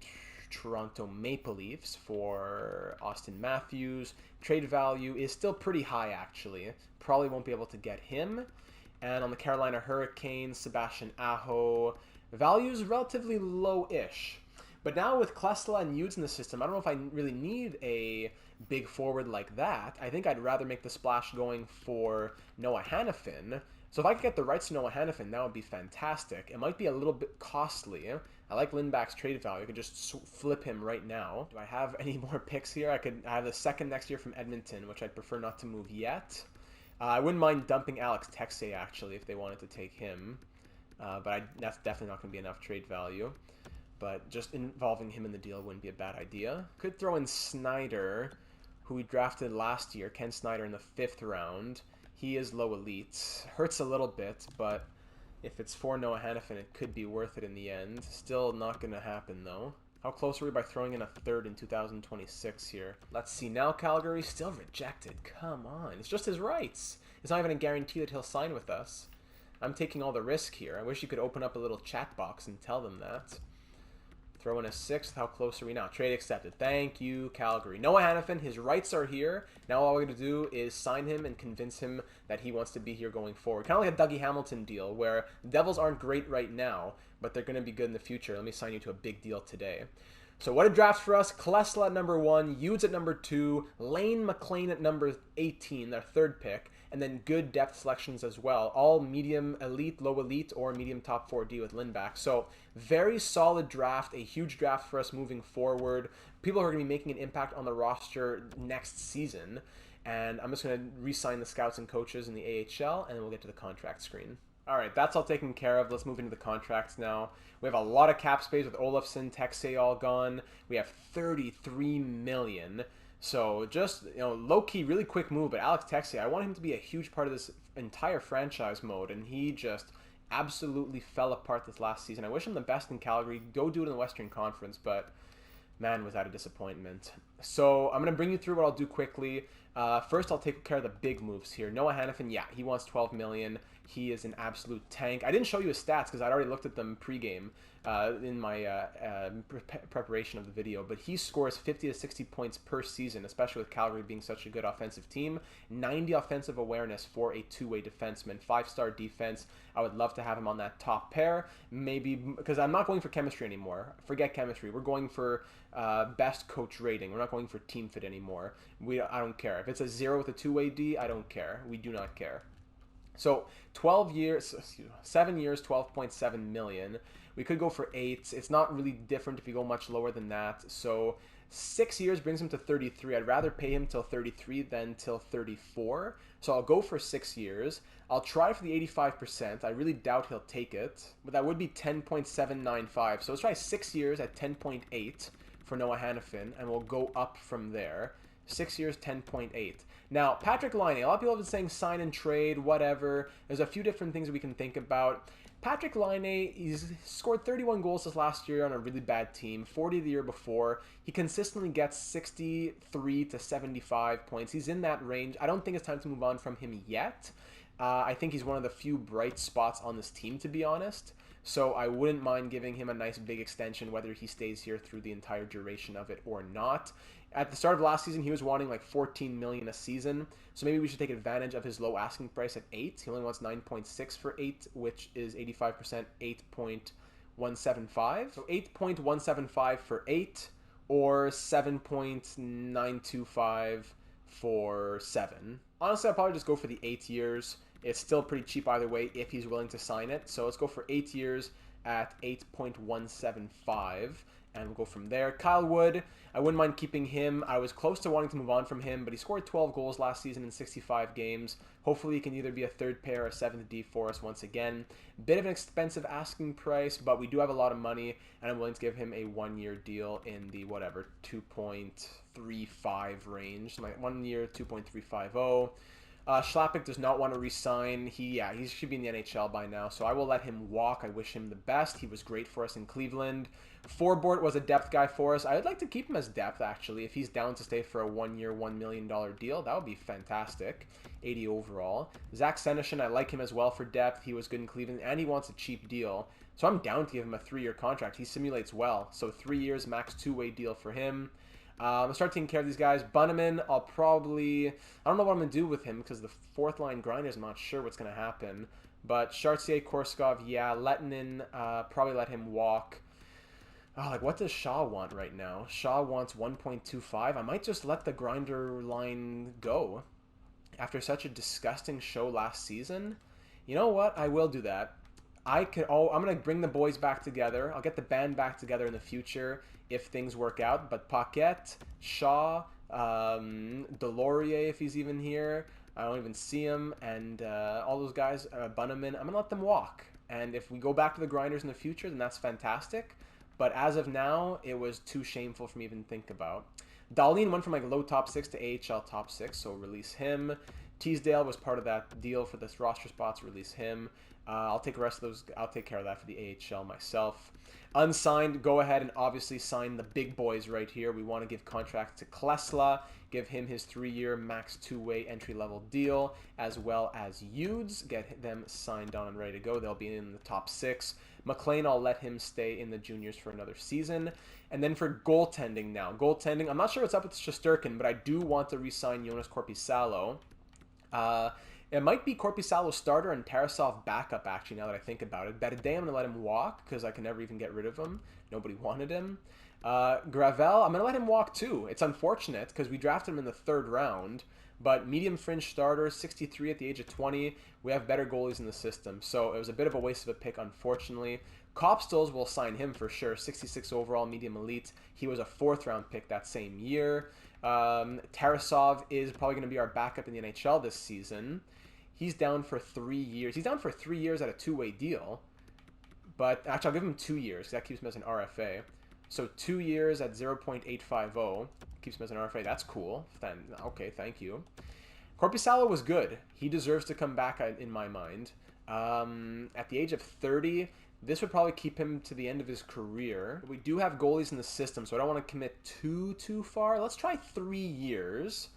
Toronto Maple Leafs for Austin Matthews, trade value is still pretty high, actually. Probably won't be able to get him. And on the Carolina Hurricanes, Sebastian Aho, value is relatively low-ish. But now with Klesla and Hughes in the system, I don't know if I really need a big forward like that. I think I'd rather make the splash going for Noah Hanifin. So if I could get the rights to Noah Hanifin, that would be fantastic. It might be a little bit costly. I like Lindback's trade value. I could just flip him right now. Do I have any more picks here? I have the second next year from Edmonton, which I'd prefer not to move yet. I wouldn't mind dumping Alex Texe, actually, if they wanted to take him. But that's definitely not going to be enough trade value. But just involving him in the deal wouldn't be a bad idea. Could throw in Snyder, who we drafted last year. Ken Snyder in the 5th round. He is low elite. Hurts a little bit, but if it's for Noah Hanifin, it could be worth it in the end. Still not going to happen, though. How close are we by throwing in a 3rd in 2026 here? Let's see. Now Calgary still rejected. Come on. It's just his rights. It's not even a guarantee that he'll sign with us. I'm taking all the risk here. I wish you could open up a little chat box and tell them that. Throw in a 6th. How close are we now? Trade accepted. Thank you, Calgary. Noah Hanifin, his rights are here. Now all we're going to do is sign him and convince him that he wants to be here going forward. Kind of like a Dougie Hamilton deal where the Devils aren't great right now, but they're going to be good in the future. Let me sign you to a big deal today. So what a draft for us. Klesla at number 1, Hughes at number 2, Lane McLean at number 18, their 3rd pick, and then good depth selections as well. All medium elite, low elite, or medium top 4D with Lindback. So very solid draft, a huge draft for us moving forward. People who are going to be making an impact on the roster next season. And I'm just going to re-sign the scouts and coaches in the AHL, and then we'll get to the contract screen. All right, that's all taken care of. Let's move into the contracts now. We have a lot of cap space with Olofsson, Texe all gone. We have $33 million. So just, low-key, really quick move. But Alex Texe, I want him to be a huge part of this entire franchise mode. And he just absolutely fell apart this last season. I wish him the best in Calgary. Go do it in the Western Conference. But, man, was that a disappointment. So I'm going to bring you through what I'll do quickly. First, I'll take care of the big moves here. Noah Hanifin, yeah, he wants $12 million. He is an absolute tank. I didn't show you his stats because I'd already looked at them pregame in my preparation of the video. But he scores 50 to 60 points per season, especially with Calgary being such a good offensive team. 90 offensive awareness for a two-way defenseman. 5-star defense. I would love to have him on that top pair. Maybe because I'm not going for chemistry anymore. Forget chemistry. We're going for best coach rating. We're not going for team fit anymore. I don't care. If it's a 0 with a two-way D, I don't care. We do not care. So 12 years, 7 years, 12.7 million. We could go for 8. It's not really different if you go much lower than that. So 6 years brings him to 33. I'd rather pay him till 33 than till 34. So I'll go for 6 years. I'll try for the 85%. I really doubt he'll take it, but that would be 10.795. So let's try 6 years at 10.8 for Noah Hannafin, and we'll go up from there. 6 years, 10.8. Now, Patrick Laine, a lot of people have been saying sign and trade, whatever. There's a few different things we can think about. Patrick Laine, he's scored 31 goals this last year on a really bad team, 40 the year before. He consistently gets 63 to 75 points. He's in that range. I don't think it's time to move on from him yet. I think he's one of the few bright spots on this team, to be honest. So I wouldn't mind giving him a nice big extension, whether he stays here through the entire duration of it or not. At the start of last season, he was wanting like 14 million a season. So maybe we should take advantage of his low asking price at 8. He only wants 9.6 for 8, which is 85%, 8.175. So 8.175 for 8 or 7.925 for 7. Honestly, I'll probably just go for the 8 years. It's still pretty cheap either way if he's willing to sign it. So let's go for 8 years at 8.175, and we'll go from there. Kyle Wood, I wouldn't mind keeping him. I was close to wanting to move on from him, but he scored 12 goals last season in 65 games. Hopefully he can either be a third pair or 7th D for us once again. Bit of an expensive asking price, but we do have a lot of money, and I'm willing to give him a 1-year deal in the, whatever, 2.35 range. Like 1 year, 2.350. Schlappick does not want to resign. He should be in the NHL by now, so I will let him walk. I wish him the best. He was great for us in Cleveland. Forbort was a depth guy for us. I would like to keep him as depth, actually. If he's down to stay for a 1-year, $1 million deal, that would be fantastic. 80 overall. Zach Senyshyn, I like him as well for depth. He was good in Cleveland, and he wants a cheap deal. So I'm down to give him a 3-year contract. He simulates well. So 3 years, max 2-way deal for him. I'm going to start taking care of these guys. Bunnaman, I don't know what I'm going to do with him because the 4th line grinders, I'm not sure what's going to happen. But Chartier, Korskov, yeah. Lettinen, probably let him walk. Oh, like, what does Shaw want right now? Shaw wants 1.25. I might just let the grinder line go. After such a disgusting show last season, you know what? I will do that. I'm going to bring the boys back together. I'll get the band back together in the future if things work out. But Paquette, Shaw, Delorier, if he's even here. I don't even see him. And all those guys, Bunnaman, I'm going to let them walk. And if we go back to the grinders in the future, then that's fantastic. But as of now, it was too shameful for me to even think about. Dahlin went from like low top 6 to AHL top 6, so release him. Teasdale was part of that deal for this roster spots, release him. I'll take the rest of those. I'll take care of that for the AHL myself. Unsigned, go ahead and obviously sign the big boys right here. We want to give contracts to Klesla, give him his 3-year max 2-way entry-level deal, as well as Udes, get them signed on and ready to go. They'll be in the top 6. McLean, I'll let him stay in the juniors for another season. And then for goaltending now. Goaltending, I'm not sure what's up with Shesterkin, but I do want to re-sign Jonas Korpisalo. It might be Korpisalo starter and Tarasov backup, actually, now that I think about it. Berde, I'm going to let him walk because I can never even get rid of him. Nobody wanted him. Gravel, I'm going to let him walk too. It's unfortunate because we drafted him in the 3rd round, but medium fringe starter, 63 at the age of 20. We have better goalies in the system, so it was a bit of a waste of a pick, unfortunately. Kopstels will sign him for sure, 66 overall, medium elite. He was a 4th round pick that same year. Tarasov is probably going to be our backup in the NHL this season. He's down for 3 years. He's down for 3 years at a 2-way deal. But actually, I'll give him 2 years because that keeps him as an RFA. So 2 years at 0.850 keeps him as an RFA. That's cool. Okay, thank you. Korpisalo was good. He deserves to come back in my mind. At the age of 30, this would probably keep him to the end of his career. We do have goalies in the system, so I don't want to commit too far. Let's try 3 years.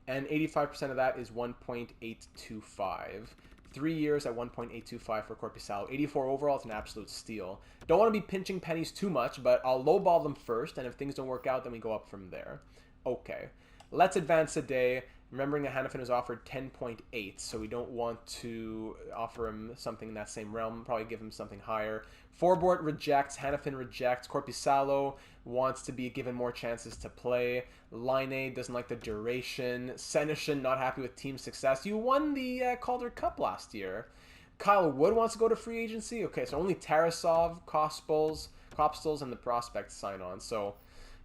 And 85% of that is 1.825. 3 years at 1.825 for Korpisalo. 84 overall, it's an absolute steal. Don't want to be pinching pennies too much, but I'll lowball them first, and if things don't work out, then we go up from there. Okay, let's advance today. Remembering that Hanifin was offered 10.8, so we don't want to offer him something in that same realm. Probably give him something higher. Forbort rejects. Hanifin rejects. Korpisalo wants to be given more chances to play. Laine doesn't like the duration. Senyshyn not happy with team success. You won the Calder Cup last year. Kyle Wood wants to go to free agency. Okay, so only Tarasov, Kopstels, and the prospects sign on. So,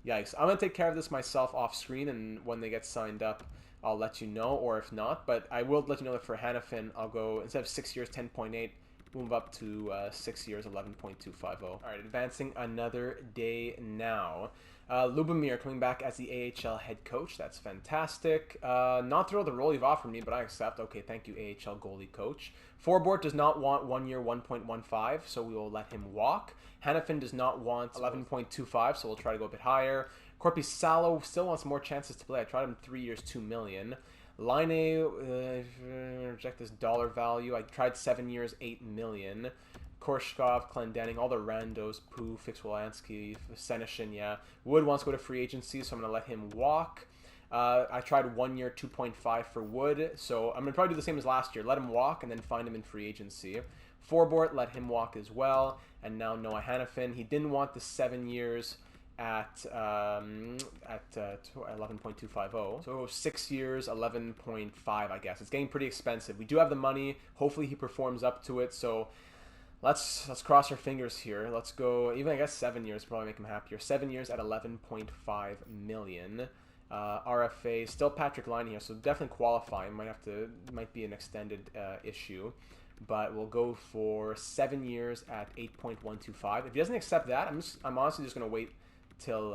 yikes. I'm going to take care of this myself off screen, and when they get signed up, I'll let you know, or if not. But I will let you know that for Hanifin, I'll go, instead of 6 years, 10.8, move up to 6 years, 11.250. All right, advancing another day now. Lubomir coming back as the AHL head coach. That's fantastic. Not through the role you've offered me, but I accept. Okay, thank you, AHL goalie coach. Forbort does not want 1 year, 1.15, so we will let him walk. Hanifin does not want 11.25, so we'll try to go a bit higher. Korpisalo still wants more chances to play. I tried him 3 years, 2 million. Laine, reject this dollar value. I tried 7 years, 8 million. Korshkov, Clendenning, all the randos, Pooh, Fixwolansky, Senyshyn, yeah. Wood wants to go to free agency, so I'm going to let him walk. I tried 1 year, 2.5 for Wood, so I'm going to probably do the same as last year. Let him walk and then find him in free agency. Forbort, let him walk as well. And now Noah Hanifin. He didn't want the 7 years at 11.250. So 6 years, 11.5, I guess. It's getting pretty expensive. We do have the money. Hopefully he performs up to it. So let's cross our fingers here. Let's go, even I guess 7 years probably make him happier. 7 years at 11.5 million. RFA, still Patrick Laine here, so definitely qualifying. Might be an extended issue. But we'll go for 7 years at 8.125. If he doesn't accept that, I'm honestly just going to wait till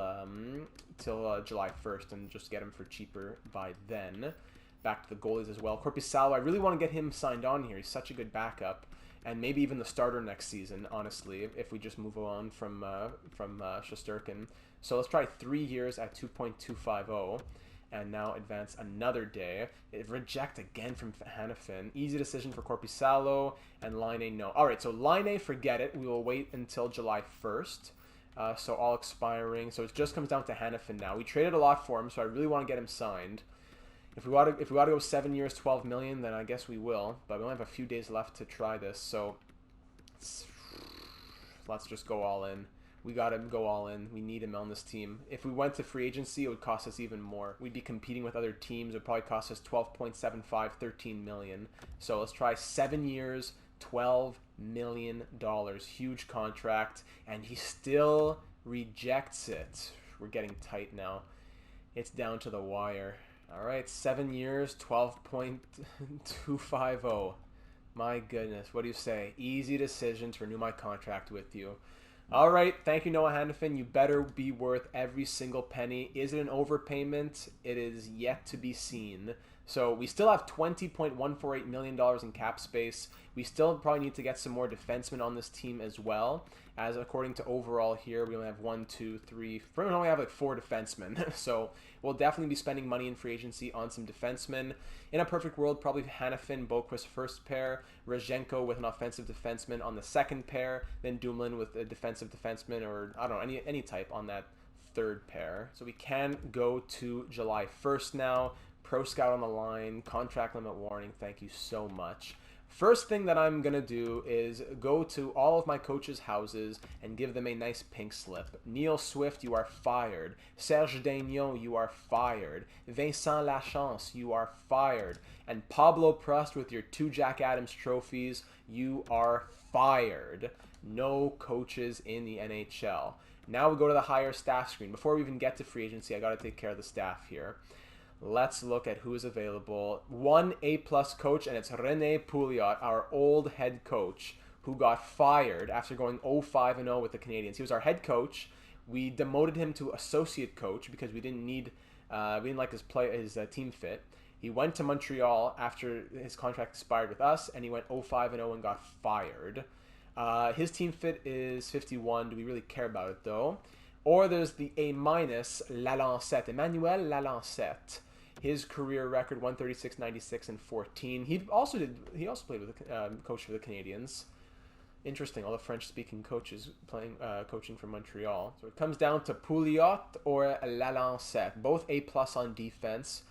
July 1st and just get him for cheaper by then. Back to the goalies as well. Korpisalo, I really want to get him signed on here. He's such a good backup, and maybe even the starter next season, honestly, if we just move on from Shesterkin. So let's try 3 years at 2.250. And now advance another day. Reject again from Hanifin. Easy decision for Korpisalo, and Laine, no. All right, so Laine, forget it. We will wait until July 1st. So all expiring. So it just comes down to Hanifin now. We traded a lot for him, so I really want to get him signed. If we want to go 7 years, 12 million, then I guess we will. But we only have a few days left to try this, so let's just go all in. We got to go all in. We need him on this team. If we went to free agency, it would cost us even more. We'd be competing with other teams. It would probably cost us 12.75, 13 million. So let's try 7 years, $12 million. Huge contract. And he still rejects it. We're getting tight now. It's down to the wire. All right, 7 years, 12.250. My goodness, what do you say? Easy decision to renew my contract with you. All right, thank you, Noah Hanifin. You better be worth every single penny. Is it an overpayment? It is yet to be seen. So we still have $20.148 million in cap space. We still probably need to get some more defensemen on this team as well. As according to overall here, we only have 1, 2, 3. We only have like 4 defensemen. So we'll definitely be spending money in free agency on some defensemen. In a perfect world, probably Hanifin, Boquist first pair, Rezhenko with an offensive defenseman on the second pair, then Dumoulin with a defensive defenseman, or I don't know, any type on that third pair. So we can go to July 1st now. Pro Scout on the line, contract limit warning, thank you so much. First thing that I'm going to do is go to all of my coaches' houses and give them a nice pink slip. Neil Swift, you are fired. Serge Daignon, you are fired. Vincent Lachance, you are fired. And Pablo Prost with your 2 Jack Adams trophies, you are fired. No coaches in the NHL. Now we go to the higher staff screen. Before we even get to free agency, I got to take care of the staff here. Let's look at who is available. 1 A-plus coach, and it's René Pouliot, our old head coach, who got fired after going 0-5-0 with the Canadiens. He was our head coach. We demoted him to associate coach because we didn't like his team fit. He went to Montreal after his contract expired with us, and he went 0-5-0 and got fired. His team fit is 51. Do we really care about it though? Or there's the A-minus, Lalancette, Emmanuel Lalancette. His career record 136, 96, and 14. He also played with the coach for the Canadiens. Interesting, all the French-speaking coaches coaching for Montreal. So it comes down to Pouliot or Lalancette, both A+ on defense.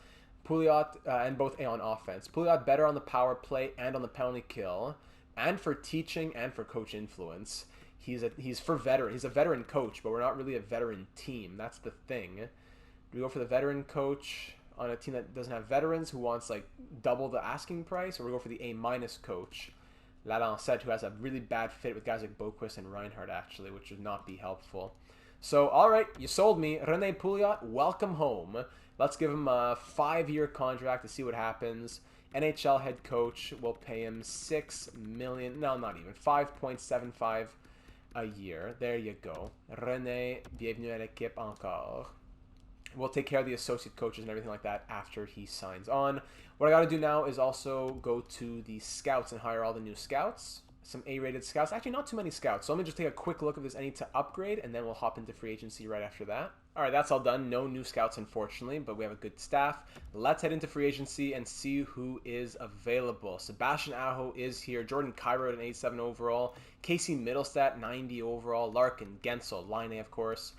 Pouliot, and both on offense. Pouliot better on the power play and on the penalty kill, and for teaching and for coach influence. He's for veteran. He's a veteran coach, but we're not really a veteran team. That's the thing. Do we go for the veteran coach on a team that doesn't have veterans who wants like double the asking price, or we go for the A- coach, Lalancette, who has a really bad fit with guys like Boquist and Reinhardt actually, which would not be helpful. So, all right, you sold me. René Pouliot, welcome home. Let's give him a 5-year contract to see what happens. NHL head coach will pay him $6 million. No, not even. 5.75 a year. There you go. René, bienvenue à l'équipe encore. We'll take care of the associate coaches and everything like that after he signs on. What I got to do now is also go to the scouts and hire all the new scouts. Some A-rated scouts. Actually, not too many scouts. So let me just take a quick look if there's any to upgrade, and then we'll hop into free agency right after that. All right, that's all done. No new scouts, unfortunately, but we have a good staff. Let's head into free agency and see who is available. Sebastian Aho is here. Jordan Kyrou at an 87 overall. Casey Middlestat, 90 overall. Larkin, Gensel, Line, of course.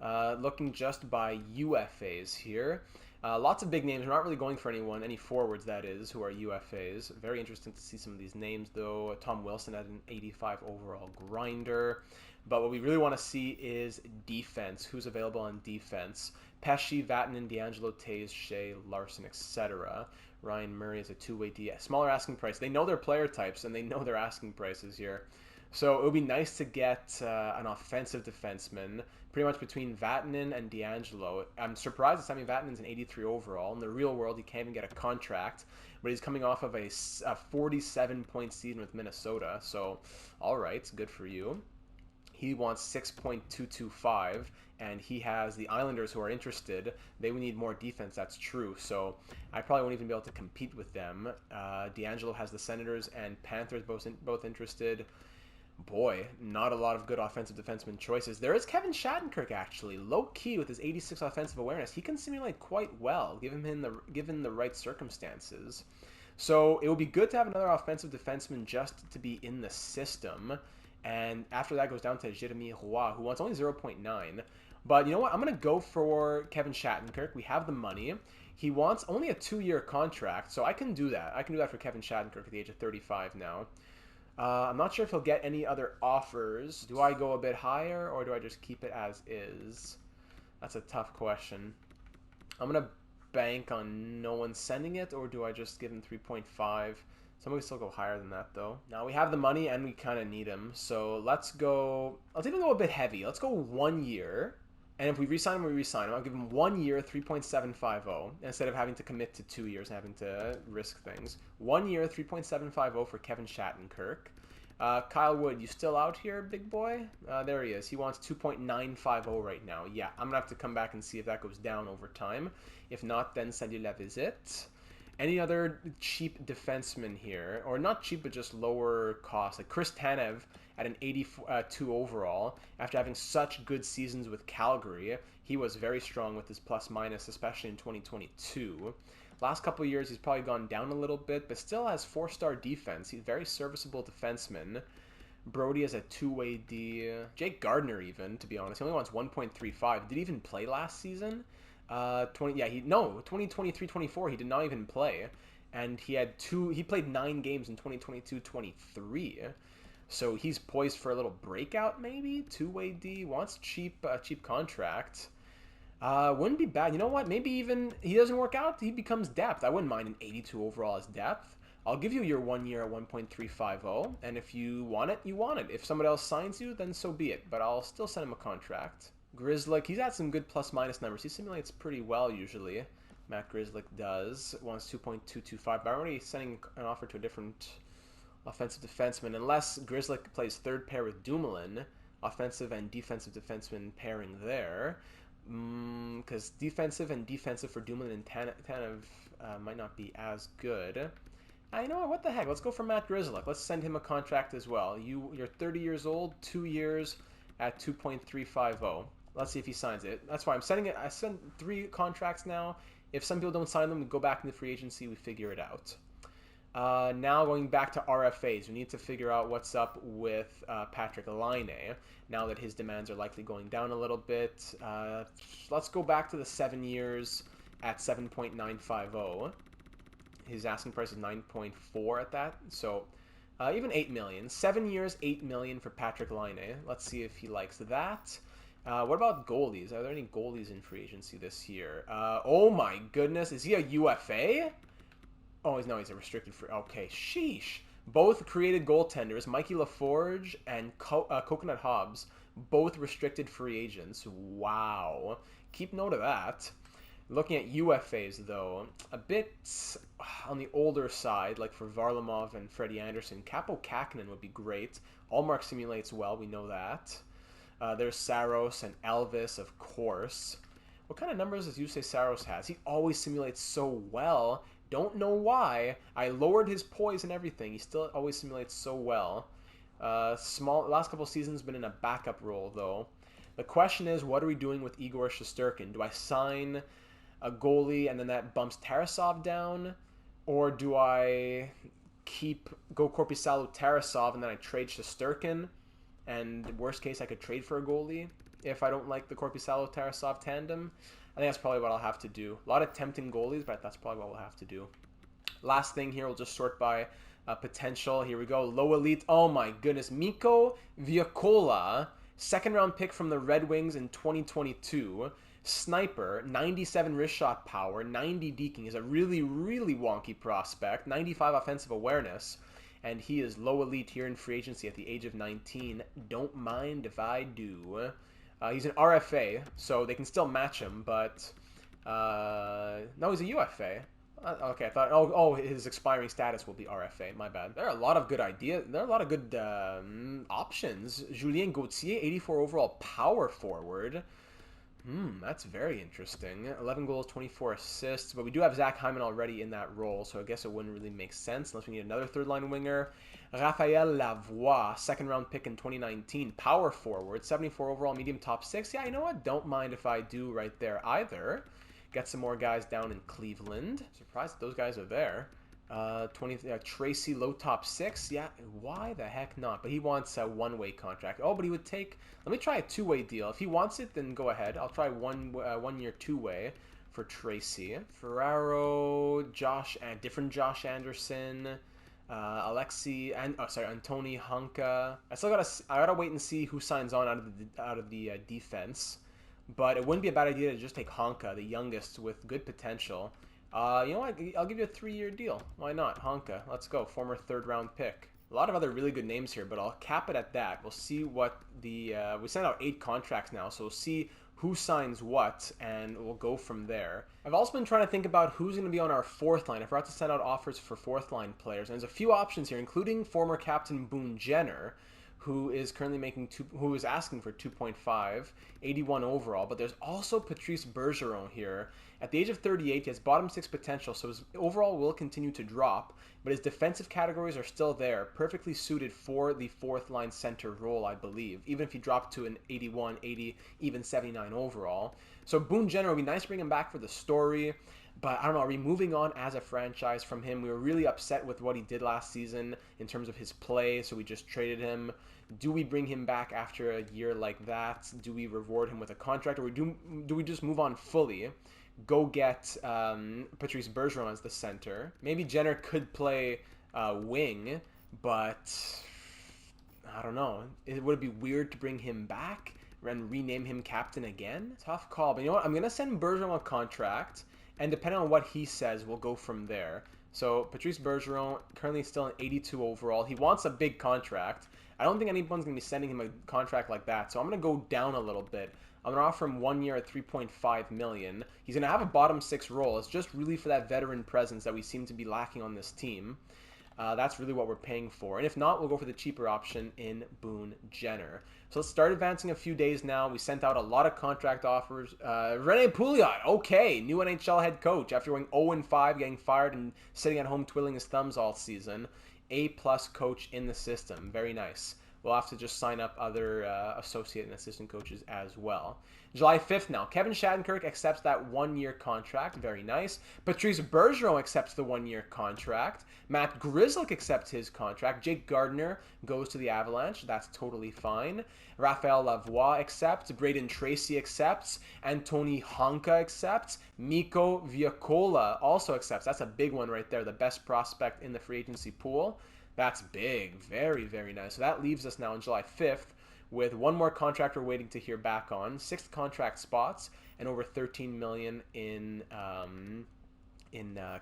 Looking just by UFAs here. Lots of big names. We're not really going for any forwards, that is, who are UFAs. Very interesting to see some of these names, though. Tom Wilson at an 85 overall grinder. But what we really want to see is defense. Who's available on defense? Pesci, Vatanen, D'Angelo, Tays, Shea, Larson, etc. Ryan Murray is a two-way D. Smaller asking price. They know their player types, and they know their asking prices here. So it would be nice to get an offensive defenseman, pretty much between Vatanen and D'Angelo. I'm surprised that Sami Vatanen's an 83 overall. In the real world, he can't even get a contract, but he's coming off of a 47-point season with Minnesota. So, all right, good for you. He wants 6.225, and he has the Islanders who are interested. They would need more defense, that's true. So I probably won't even be able to compete with them. D'Angelo has the Senators and Panthers both interested. Boy, not a lot of good offensive defenseman choices. There is Kevin Shattenkirk, actually. Low-key with his 86 offensive awareness. He can simulate quite well, given the right circumstances. So it would be good to have another offensive defenseman just to be in the system. And after that goes down to Jeremy Roy, who wants only 0.9. But you know what? I'm going to go for Kevin Shattenkirk. We have the money. He wants only a 2-year contract, so I can do that. I can do that for Kevin Shattenkirk at the age of 35 now. I'm not sure if he'll get any other offers. Do I go a bit higher, or do I just keep it as is? That's a tough question. I'm going to bank on no one sending it, or do I just give him 3.5? Some still go higher than that, though. Now, we have the money, and we kind of need him. So let's go... Let's even go a bit heavy. Let's go 1 year. And if we re-sign him, we re-sign him. I'll give him 1 year, 3.750, instead of having to commit to 2 years and having to risk things. 1 year, 3.750 for Kevin Shattenkirk. Kyle Wood, you still out here, big boy? There he is. He wants 2.950 right now. Yeah, I'm going to have to come back and see if that goes down over time. If not, then salut la visite. Any other cheap defenseman here? Or not cheap, but just lower cost. Like Chris Tanev at an 82 overall. After having such good seasons with Calgary, he was very strong with his plus-minus, especially in 2022. Last couple of years, he's probably gone down a little bit, but still has 4-star defense. He's a very serviceable defenseman. Brody has a 2-way D. Jake Gardner, even, to be honest. He only wants 1.35. Did he even play last season? 2023-24 he did not even play, and he played 9 games in 2022-23, so he's poised for a little breakout, maybe. 2-way D, wants cheap contract. Wouldn't be bad. You know what, maybe even he doesn't work out, he becomes depth. I wouldn't mind an 82 overall as depth. I'll give you your 1 year at 1.350, and if you want it, you want it. If somebody else signs you, then so be it, but I'll still send him a contract. Grzelcyk, he's had some good plus-minus numbers. He simulates pretty well, usually. Matt Grzelcyk does. Wants 2.225, but I'm already sending an offer to a different offensive defenseman. Unless Grzelcyk plays third pair with Dumoulin, offensive and defensive defenseman pairing there. Because defensive for Dumoulin and Tanev might not be as good. You know what the heck? Let's go for Matt Grzelcyk. Let's send him a contract as well. You're 30 years old, 2 years at 2.350. Let's see if he signs it. That's why I'm sending it. I send 3 contracts now. If some people don't sign them, we go back into free agency. We figure it out. Now going back to RFAs, we need to figure out what's up with Patrick Laine now that his demands are likely going down a little bit. Let's go back to the 7 years at 7.950. His asking price is 9.4 at that. So even 8 million. 7 years, 8 million for Patrick Laine. Let's see if he likes that. What about goalies? Are there any goalies in free agency this year? Oh my goodness. Is he a UFA? Oh, he's a restricted free. Okay, sheesh. Both created goaltenders, Mikey LaForge and Coconut Hobbs, both restricted free agents. Wow. Keep note of that. Looking at UFAs, though, a bit on the older side, like for Varlamov and Freddie Anderson. Capo Kakinen would be great. Allmark simulates well, we know that. There's Saros and Elvis, of course. What kind of numbers does you say Saros has? He always simulates so well. Don't know why. I lowered his poise and everything. He still always simulates so well. Last couple seasons been in a backup role, though. The question is, what are we doing with Igor Shesterkin? Do I sign a goalie and then that bumps Tarasov down? Or do I go Korpisalo Tarasov and then I trade Shesterkin? And worst case, I could trade for a goalie if I don't like the Korpisalo Tarasov tandem. I think that's probably what I'll have to do. A lot of tempting goalies, but that's probably what we'll have to do. Last thing here, we'll just sort by potential. Here we go. Low elite. Oh my goodness. Mikko Viacola, second round pick from the Red Wings in 2022. Sniper, 97 wrist shot power, 90 deking. Is a really, really wonky prospect. 95 offensive awareness. And he is low elite here in free agency at the age of 19. Don't mind if I do. He's an RFA, so they can still match him, but no, he's a UFA. Okay, I thought, his expiring status will be RFA. My bad. There are a lot of good ideas. There are a lot of good options. Julien Gauthier, 84 overall power forward. That's very interesting. 11 goals, 24 assists. But we do have Zach Hyman already in that role, so I guess it wouldn't really make sense unless we need another third-line winger. Raphael Lavoie, second-round pick in 2019. Power forward, 74 overall, medium top 6. Yeah, you know what? Don't mind if I do right there either. Get some more guys down in Cleveland. Surprised that those guys are there. Tracy, low top 6. Yeah, why the heck not? But he wants a one-way contract. Oh, but he would take... Let me try a two-way deal. If he wants it, then go ahead. I'll try one-year two-way for Tracy. Ferraro, different Josh Anderson, Antoni Hanka. I gotta wait and see who signs on out of the defense. But it wouldn't be a bad idea to just take Hanka, the youngest with good potential. You know what? I'll give you a 3-year deal. Why not? Hanka. Let's go. Former third-round pick. A lot of other really good names here, but I'll cap it at that. We'll see what we sent out 8 contracts now, so we'll see who signs what, and we'll go from there. I've also been trying to think about who's going to be on our fourth line. I forgot to send out offers for fourth-line players, and there's a few options here, including former captain Boone Jenner, who is currently who is asking for 2.5, 81 overall. But there's also Patrice Bergeron here. At the age of 38, he has bottom 6 potential, so his overall will continue to drop, but his defensive categories are still there, perfectly suited for the fourth line center role, I believe, even if he dropped to an 81, 80, even 79 overall. So Boone Jenner, would be nice to bring him back for the story. But I don't know, are we moving on as a franchise from him? We were really upset with what he did last season in terms of his play, so we just traded him. Do we bring him back after a year like that? Do we reward him with a contract, or do we just move on fully? Go get Patrice Bergeron as the center. Maybe Jenner could play wing, but I don't know. Would it be weird to bring him back and rename him captain again? Tough call, but you know what? I'm going to send Bergeron a contract, and depending on what he says, we'll go from there. So Patrice Bergeron, currently still an 82 overall. He wants a big contract. I don't think anyone's going to be sending him a contract like that, so I'm going to go down a little bit. I'm going to offer him 1 year at $3.5 million. He's going to have a bottom 6 role. It's just really for that veteran presence that we seem to be lacking on this team. That's really what we're paying for. And if not, we'll go for the cheaper option in Boone Jenner. So let's start advancing a few days now. We sent out a lot of contract offers. Rene Pouliot, okay, new NHL head coach after going 0-5, getting fired and sitting at home twiddling his thumbs all season. A+ coach in the system. Very nice. we'll have to just sign up other associate and assistant coaches as well. July 5th now. Kevin Shattenkirk accepts that 1-year contract. Very nice. Patrice Bergeron accepts the 1-year contract. Matt Grzelcyk accepts his contract. Jake Gardiner goes to the Avalanche. That's totally fine. Raphael Lavoie accepts. Braden Tracy accepts. Antoni Honka accepts. Mikko Viacola also accepts. That's a big one right there. The best prospect in the free agency pool. That's big. Very, very nice. So that leaves us now on July 5th with one more contract we're waiting to hear back on, 6 contract spots, and over $13 million in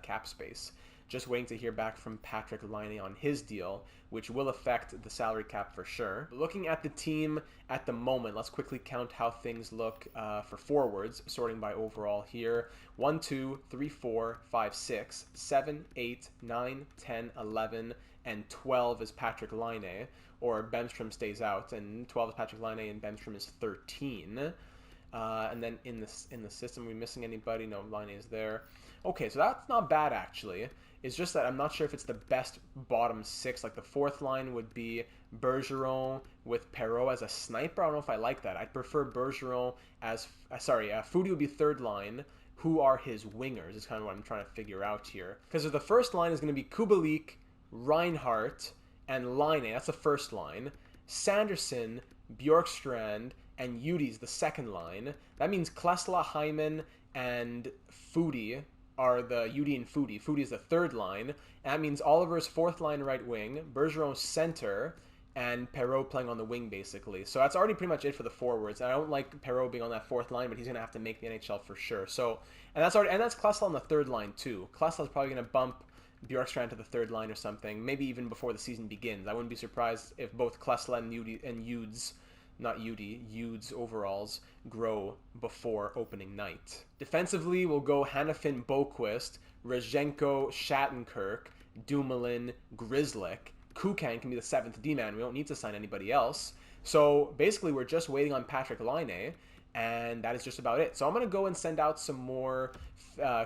cap space. Just waiting to hear back from Patrik Laine on his deal, which will affect the salary cap for sure. Looking at the team at the moment, let's quickly count how things look for forwards, sorting by overall here. 1, 2, 3, 4, 5, 6, 7, 8, 9, 10, 11, and 12 is Patrik Laine, or Bemstrom stays out, and 12 is Patrik Laine, and Bemstrom is 13. And then in the system, are we missing anybody? No, Laine is there. Okay, so that's not bad actually. It's just that I'm not sure if it's the best bottom 6. Like the 4th line would be Bergeron with Perreault as a sniper. I don't know if I like that. I'd prefer Bergeron as Foudy would be 3rd line. Who are his wingers is kind of what I'm trying to figure out here. Because if the first line is going to be Kubalik, Reinhart, and Laine, that's the first line. Sanderson, Bjorkstrand, and Udi's the second line. That means Klesla, Hyman, and Foudy are the Udi and Foudy. Foudy is the 3rd line. And that means Oliver's 4th line right wing, Bergeron's center, and Perreault playing on the wing basically. So that's already pretty much it for the forwards. I don't like Perreault being on that 4th line, but he's gonna have to make the NHL for sure. So that's Klesla on the 3rd line too. Klesla's probably gonna bump Bjorkstrand to the 3rd line or something, maybe even before the season begins. I wouldn't be surprised if both Klesla and Ude's overalls grow before opening night. Defensively, we'll go Hanifin, Boquist, Rezhenko, Shattenkirk, Dumoulin, Grzelcyk. Kukan can be the 7th D-man. We don't need to sign anybody else. So basically, we're just waiting on Patrik Laine, and that is just about it. So I'm going to go and send out some more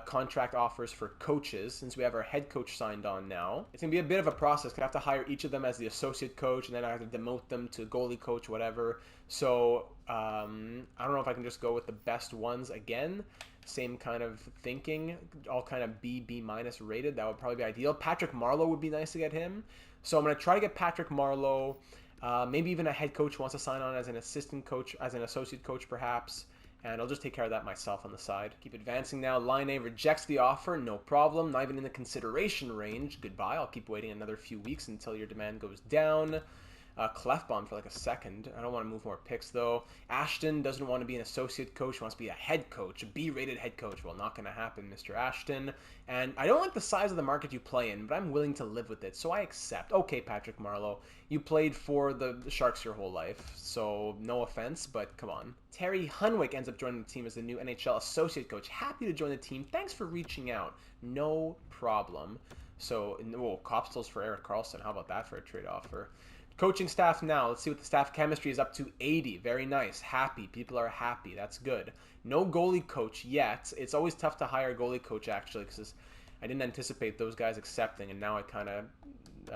contract offers for coaches since we have our head coach signed on now. It's going to be a bit of a process. I have to hire each of them as the associate coach, and then I have to demote them to goalie coach, whatever. So I don't know if I can just go with the best ones again. Same kind of thinking, all kind of B minus rated. That would probably be ideal. Patrick Marleau would be nice to get him. So I'm going to try to get Patrick Marleau. Maybe even a head coach wants to sign on as an assistant coach, as an associate coach perhaps. And I'll just take care of that myself on the side. Keep advancing now. Laine rejects the offer. No problem. Not even in the consideration range. Goodbye. I'll keep waiting another few weeks until your demand goes down. Clefbaum for like a second. I don't want to move more picks though. Ashton doesn't want to be an associate coach. He wants to be a head coach, a B-rated head coach. Well, not going to happen, Mr. Ashton. And I don't like the size of the market you play in, but I'm willing to live with it, so I accept. Okay, Patrick Marleau, you played for the Sharks your whole life, so no offense, but come on. Terry Hunwick ends up joining the team as the new NHL associate coach. Happy to join the team. Thanks for reaching out. No problem. So, Kopstel's for Erik Karlsson. How about that for a trade offer? Coaching staff now. Let's see what the staff chemistry is up to. 80. Very nice. Happy. People are happy. That's good. No goalie coach yet. It's always tough to hire a goalie coach, actually, because I didn't anticipate those guys accepting, and now I kind of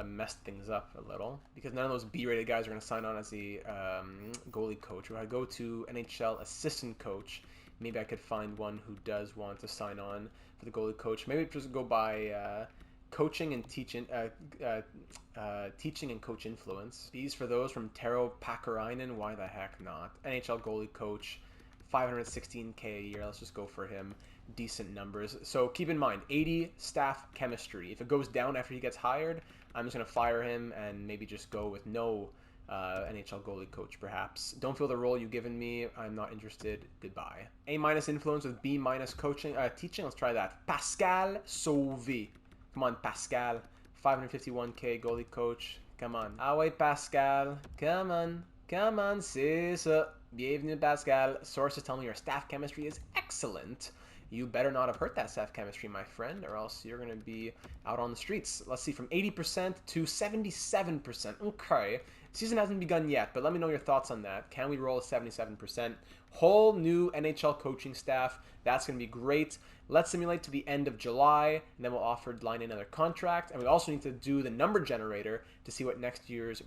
messed things up a little, because none of those B-rated guys are going to sign on as the goalie coach. If I go to NHL assistant coach, maybe I could find one who does want to sign on for the goalie coach. Maybe just go by... coaching and teaching and coach influence. These for those from Tero Pakarainen. Why the heck not? NHL goalie coach, $516K a year. Let's just go for him. Decent numbers. So keep in mind, 80 staff chemistry. If it goes down after he gets hired, I'm just going to fire him and maybe just go with no NHL goalie coach, perhaps. Don't fill the role you've given me. I'm not interested. Goodbye. A- influence with B- coaching, teaching. Let's try that. Pascal Sauvé. Come on, Pascal. 551K goalie coach. Come on. Ah ouais, Pascal. Come on. Come on, c'est ça. Bienvenue, Pascal. Sources tell me your staff chemistry is excellent. You better not have hurt that staff chemistry, my friend, or else you're going to be out on the streets. Let's see, from 80% to 77%. Okay. Season hasn't begun yet, but let me know your thoughts on that. Can we roll a 77%? Whole new NHL coaching staff. That's going to be great. Let's simulate to the end of July, and then we'll offer Laine another contract. And we also need to do the number generator to see what next year's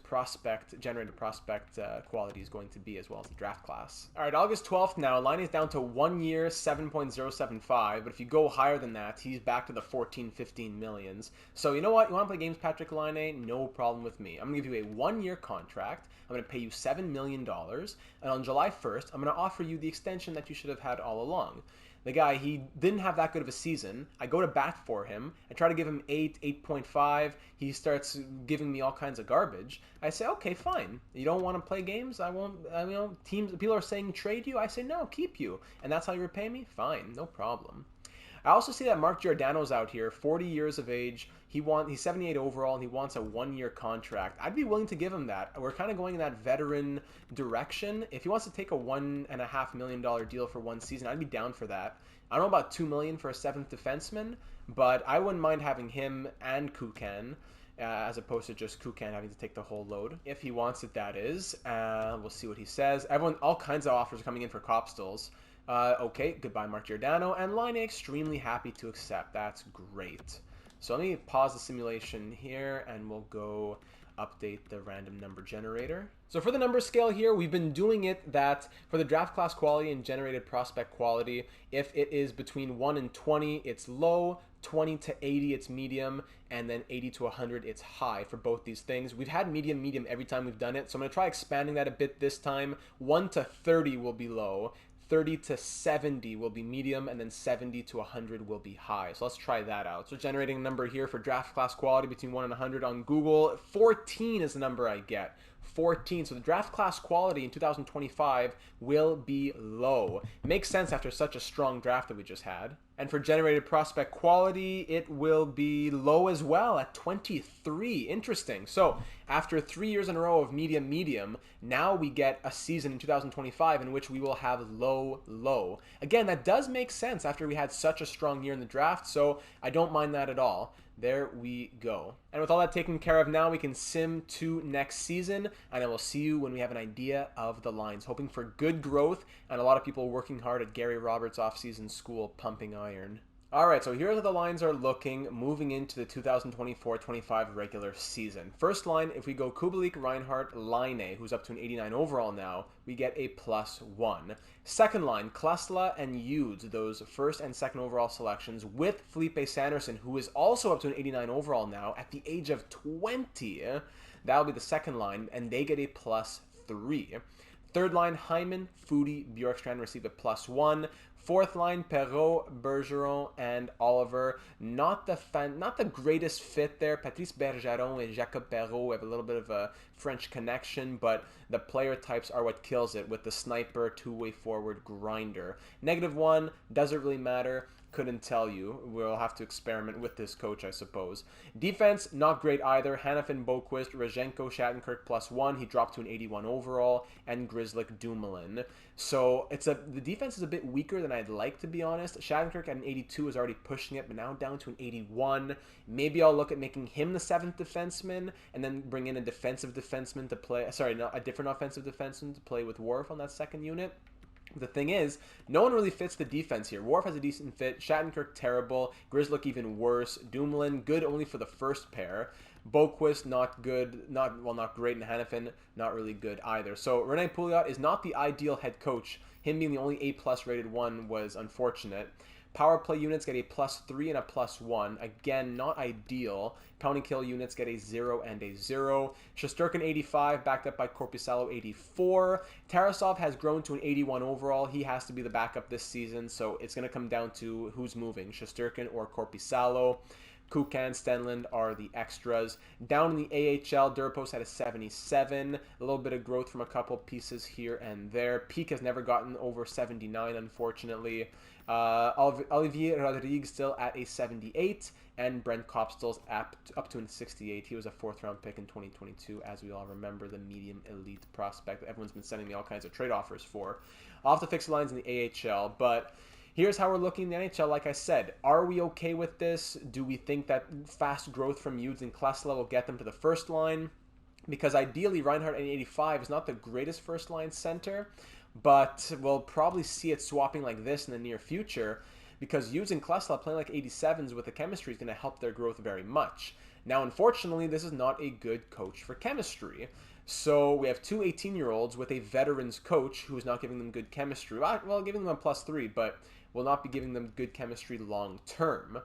generated prospect quality is going to be, as well as the draft class. All right, August 12th now. Laine is down to 1 year, 7.075. But if you go higher than that, he's back to the 14, 15 millions. So you know what? You want to play games, Patrick Laine? No problem with me. I'm going to give you a 1-year contract. I'm going to pay you $7 million. And on July 1st, I'm going to offer you the extension that you should have had all along. The guy, he didn't have that good of a season. I go to bat for him. I try to give him 8, 8.5. He starts giving me all kinds of garbage. I say, okay, fine. You don't want to play games? I won't. People are saying trade you. I say, no, keep you. And that's how you repay me? Fine, no problem. I also see that Mark Giordano's out here, 40 years of age. He's 78 overall, and he wants a 1-year contract. I'd be willing to give him that. We're kind of going in that veteran direction. If he wants to take a $1.5 million deal for 1 season, I'd be down for that. I don't know about $2 million for a 7th defenseman, but I wouldn't mind having him and Kukan, as opposed to just Kukan having to take the whole load. If he wants it, that is. We'll see what he says. All kinds of offers are coming in for Kopstels. Okay, goodbye Mark Giordano, and Laine extremely happy to accept. That's great. So let me pause the simulation here, and we'll go update the random number generator. So for the number scale here, we've been doing it that for the draft class quality and generated prospect quality, if it is between 1 and 20, it's low, 20 to 80, it's medium, and then 80 to 100, it's high for both these things. We've had medium every time we've done it, so I'm going to try expanding that a bit this time. 1 to 30 will be low. 30 to 70 will be medium, and then 70 to 100 will be high. So let's try that out. So generating a number here for draft class quality between 1 and 100 on Google. 14 is the number I get. 14. So the draft class quality in 2025 will be low. Makes sense after such a strong draft that we just had. And for generated prospect quality, it will be low as well at 23. Interesting. So after 3 years in a row of medium, now we get a season in 2025 in which we will have low. Again, that does make sense after we had such a strong year in the draft, so I don't mind that at all. There we go. And with all that taken care of now, we can sim to next season, and I will see you when we have an idea of the lines. Hoping for good growth, and a lot of people working hard at Gary Roberts' offseason school, pumping iron. All right, so here's how the lines are looking moving into the 2024-25 regular season. First line, if we go Kubalik, Reinhart, Laine, who's up to an 89 overall now, we get a +1. Second line, Klesla and Hughes, those first and second overall selections, with Felipe Sanderson, who is also up to an 89 overall now at the age of 20. That'll be the second line, and they get a +3. Third line, Hyman, Foudy, Bjorkstrand receive a +1. Fourth line, Perreault, Bergeron, and Oliver. Not the greatest fit there. Patrice Bergeron and Jacob Perreault have a little bit of a French connection, but the player types are what kills it with the sniper, two-way forward grinder. -1, doesn't really matter. Couldn't tell you. We'll have to experiment with this coach, I suppose. Defense, not great either. Hanifin, Boquist, Rozhenko, Shattenkirk +1. He dropped to an 81 overall. And Grzelcyk, Dumoulin. So the defense is a bit weaker than I'd like, to be honest. Shattenkirk at an 82 is already pushing it, but now down to an 81. Maybe I'll look at making him the 7th defenseman and then bring in a defensive defenseman to play. Sorry, a different offensive defenseman to play with Worf on that second unit. The thing is, no one really fits the defense here. Worf has a decent fit. Shattenkirk, terrible. Grzelcyk, even worse. Dumoulin, good only for the first pair. Boquist, not good. Not great. And Hanifin, not really good either. So Rene Pouliot is not the ideal head coach. Him being the only A+ rated one was unfortunate. Power play units get a +3 and a +1. Again, not ideal. Pound and kill units get a 0 and a 0. Shesterkin 85, backed up by Korpisalo 84. Tarasov has grown to an 81 overall. He has to be the backup this season, so it's going to come down to who's moving, Shesterkin or Korpisalo. Kukan, Stenlund are the extras. Down in the AHL, Durpos had a 77. A little bit of growth from a couple pieces here and there. Peak has never gotten over 79, unfortunately. Olivier Rodrigue still at a 78, and Brent Kopstel's up to a 68. He was a 4th-round pick in 2022, as we all remember, the medium elite prospect that everyone's been sending me all kinds of trade offers for. I'll have to fix the lines in the AHL, but here's how we're looking in the NHL. Like I said, are we okay with this? Do we think that fast growth from Hughes and Klesla will get them to the first line? Because ideally, Reinhart at 85 is not the greatest first-line center, but we'll probably see it swapping like this in the near future. because using Klesla playing like 87s with the chemistry is going to help their growth very much. Now, unfortunately, this is not a good coach for chemistry. So we have two 18-year-olds with a veterans coach who is not giving them good chemistry. Well, giving them a +3, but will not be giving them good chemistry long term.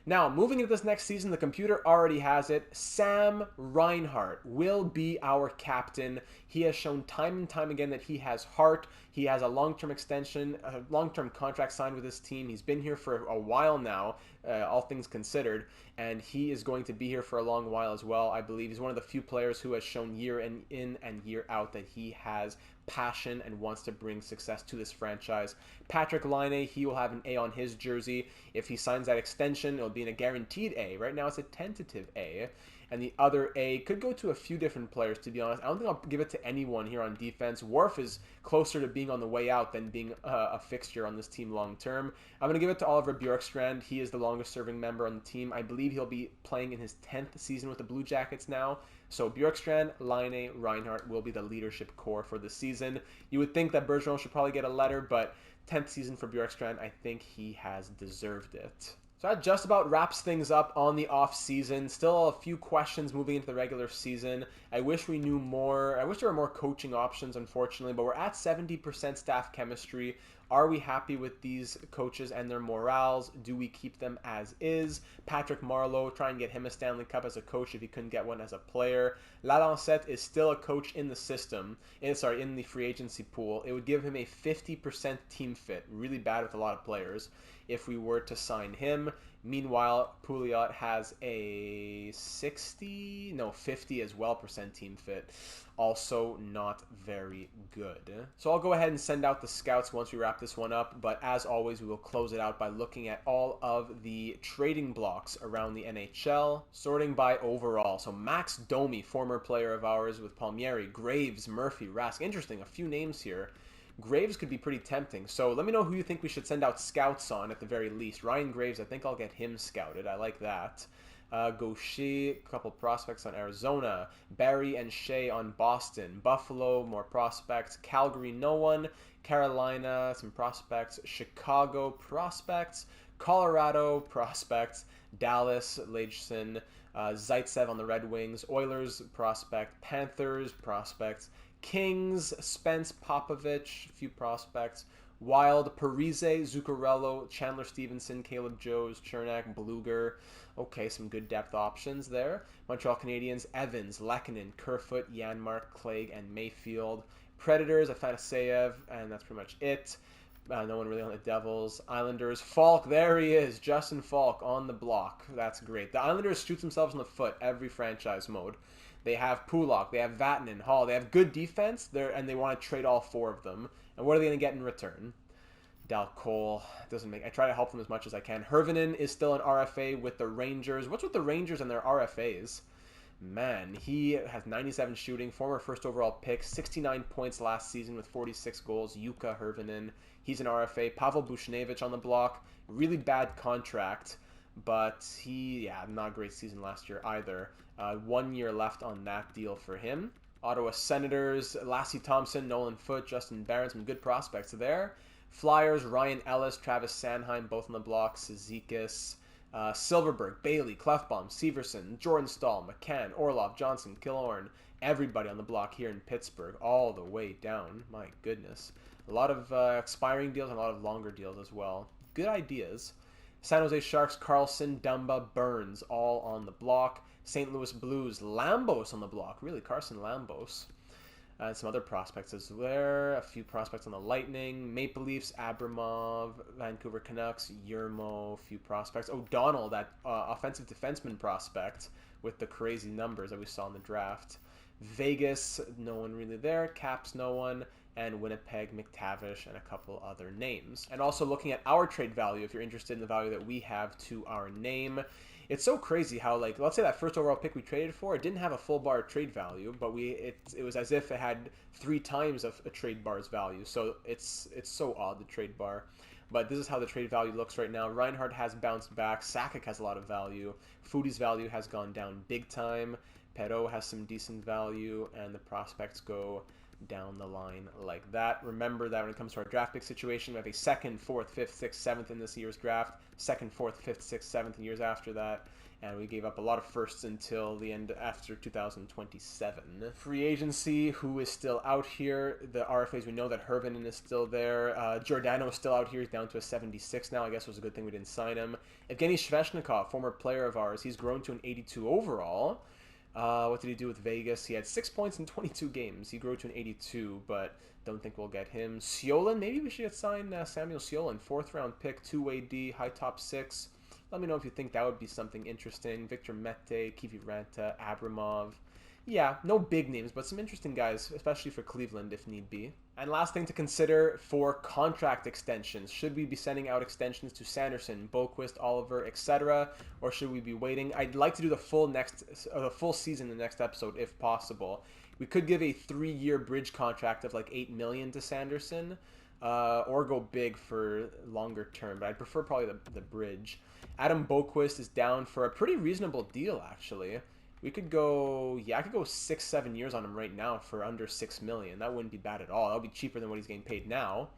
Now, moving into this next season, the computer already has it. Sam Reinhart will be our captain. He has shown time and time again that he has heart. He has a long-term extension, a long-term contract signed with his team. He's been here for a while now, all things considered, and he is going to be here for a long while as well. I believe he's one of the few players who has shown year in and year out that he has passion and wants to bring success to this franchise. Patrick Laine, he will have an A on his jersey. If he signs that extension, it'll be a guaranteed A. Right now it's a tentative A. And the other A could go to a few different players, to be honest. I don't think I'll give it to anyone here on defense. Worf is closer to being on the way out than being a fixture on this team long term. I'm going to give it to Oliver Bjorkstrand. He is the longest serving member on the team. I believe he'll be playing in his 10th season with the Blue Jackets now. So Bjorkstrand, Laine, Reinhart will be the leadership core for the season. You would think that Bergeron should probably get a letter, but 10th season for Bjorkstrand, I think he has deserved it. So that just about wraps things up on the off-season. Still a few questions moving into the regular season. I wish we knew more. I wish there were more coaching options, unfortunately, but we're at 70% staff chemistry. Are we happy with these coaches and their morals? Do we keep them as is? Patrick Marleau, try and get him a Stanley Cup as a coach if he couldn't get one as a player. Lalancette is still a coach in the system, in the free agency pool. It would give him a 50% team fit, really bad with a lot of players, if we were to sign him. Meanwhile, Pouliot has a 50 as well % team fit. Also not very good. So I'll go ahead and send out the scouts once we wrap this one up, but as always, we will close it out by looking at all of the trading blocks around the NHL, sorting by overall. So Max Domi, former player of ours with Palmieri, Graves, Murphy, Rask. Interesting, a few names here. Graves could be pretty tempting. So let me know who you think we should send out scouts on at the very least. Ryan Graves, I think I'll get him scouted. I like that. Gaucher, a couple prospects on Arizona. Barry and Shea on Boston. Buffalo, more prospects. Calgary, no one. Carolina, some prospects. Chicago, prospects. Colorado, prospects. Dallas, Lageson. Zaitsev on the Red Wings. Oilers, prospect. Panthers, prospects. Kings, Spence, Popovich, a few prospects. Wild, Parise, Zuccarello, Chandler Stevenson, Caleb Joes, Chernak, Bluger. Okay, some good depth options there. Montreal Canadiens, Evans, Lehkonen, Kerfoot, Janmark, Clegg, and Mayfield. Predators, Afanaseyev, and that's pretty much it. No one really on the Devils. Islanders, Falk, there he is. Justin Falk on the block. That's great. The Islanders shoot themselves in the foot every franchise mode. They have Pulak, they have Vatanen, Hall, they have good defense, and they want to trade all four of them. And what are they going to get in return? Dal Cole doesn't make. I try to help them as much as I can. Hervinen is still an RFA with the Rangers. What's with the Rangers and their RFAs? Man, he has 97 shooting, former first overall pick, 69 points last season with 46 goals. Jukka Hervinen, he's an RFA. Pavel Bushnevich on the block, really bad contract, but not a great season last year either. 1 year left on that deal for him. Ottawa Senators, Lassie Thompson, Nolan Foote, Justin Barron, some good prospects there. Flyers, Ryan Ellis, Travis Sanheim, both on the block. Cizikas, Silverberg, Bailey, Clefbaum, Severson, Jordan Stahl, McCann, Orlov, Johnson, Killorn. Everybody on the block here in Pittsburgh, all the way down. My goodness. A lot of expiring deals and a lot of longer deals as well. Good ideas. San Jose Sharks, Carlson, Dumba, Burns, all on the block. St. Louis Blues, Lambos on the block. Really, Carson Lambos. And some other prospects as well. A few prospects on the Lightning. Maple Leafs, Abramov, Vancouver Canucks, Yermo, a few prospects. O'Donnell, that offensive defenseman prospect with the crazy numbers that we saw in the draft. Vegas, no one really there. Caps, no one. And Winnipeg, McTavish, and a couple other names. And also looking at our trade value, if you're interested in the value that we have to our name. It's so crazy how, like, let's say that first overall pick we traded for, it didn't have a full bar trade value, but it was as if it had 3 times a trade bar's value. So it's so odd, the trade bar. But this is how the trade value looks right now. Reinhardt has bounced back. Sakic has a lot of value. Foodie's value has gone down big time. Perreault has some decent value, and the prospects go down the line like that. Remember that when it comes to our draft pick situation, we have a 2nd, 4th, 5th, 6th, 7th in this year's draft, 2nd, 4th, 5th, 6th, 7th in years after that, and we gave up a lot of firsts until the end after 2027. Free agency, who is still out here? The RFAs, we know that Hervinen is still there. Giordano is still out here. He's down to a 76 now. I guess it was a good thing we didn't sign him. Evgeny Sveshnikov, former player of ours, he's grown to an 82 overall. What did he do with Vegas? He had 6 points in 22 games. He grew to an 82, but don't think we'll get him. Ciolin, maybe we should get signed Samuel Ciolin, 4th round pick, 2-way D, high top 6. Let me know if you think that would be something interesting. Victor Mete, Kiviranta, Abramov. Yeah, no big names, but some interesting guys, especially for Cleveland if need be. And last thing to consider for contract extensions. Should we be sending out extensions to Sanderson, Boquist, Oliver, etc., or should we be waiting? I'd like to do the full season in the next episode if possible. We could give a 3-year bridge contract of like $8 million to Sanderson, or go big for longer term, but I'd prefer probably the bridge. Adam Boquist is down for a pretty reasonable deal, actually. We could go, I could go 6-7 years on him right now for under $6 million. That wouldn't be bad at all. That would be cheaper than what he's getting paid now.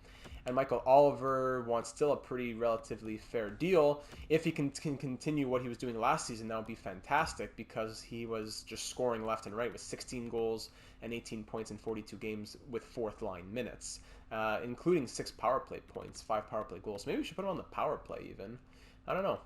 And Michael Oliver wants still a pretty relatively fair deal. If he can continue what he was doing last season, that would be fantastic because he was just scoring left and right with 16 goals and 18 points in 42 games with 4th line minutes, including 6 power play points, 5 power play goals. Maybe we should put him on the power play even. I don't know.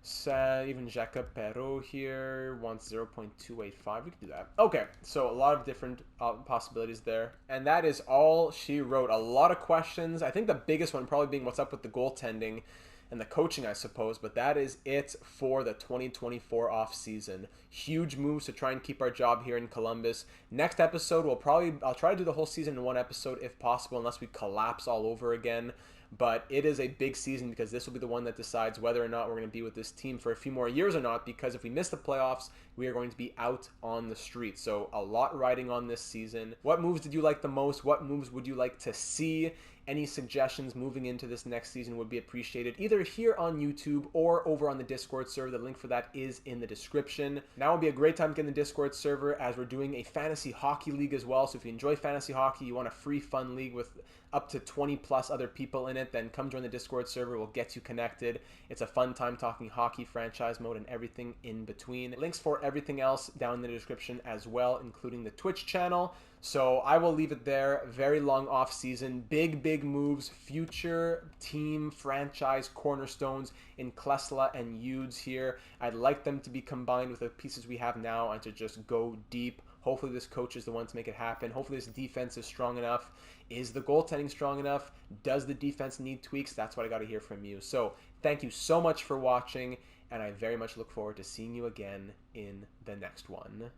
So even Jacques Perrault here wants 0.285. We could do that. Okay, so a lot of different possibilities there. And that is all she wrote. A lot of questions. I think the biggest one probably being what's up with the goaltending and the coaching, I suppose. But that is it for the 2024 offseason. Huge moves to try and keep our job here in Columbus. Next episode, I'll try to do the whole season in one episode if possible, unless we collapse all over again. But it is a big season because this will be the one that decides whether or not we're going to be with this team for a few more years or not, because if we miss the playoffs, we are going to be out on the street. So a lot riding on this season. What moves did you like the most? What moves would you like to see? Any suggestions moving into this next season would be appreciated, either here on YouTube or over on the Discord server. The link for that is in the description. Now would be a great time to get in the Discord server as we're doing a fantasy hockey league as well. So if you enjoy fantasy hockey, you want a free fun league with up to 20 plus other people in it, then come join the Discord server. We'll get you connected. It's a fun time talking hockey, franchise mode, and everything in between. Links for everything else down in the description as well, including the Twitch channel. So I will leave it there. Very long off season, big moves, future team franchise cornerstones in Klesla and Udes here. I'd like them to be combined with the pieces we have now and to just go deep. Hopefully this coach is the one to make it happen. Hopefully this defense is strong enough. Is the goaltending strong enough? Does the defense need tweaks? That's what I got to hear from you. So thank you so much for watching, and I very much look forward to seeing you again in the next one.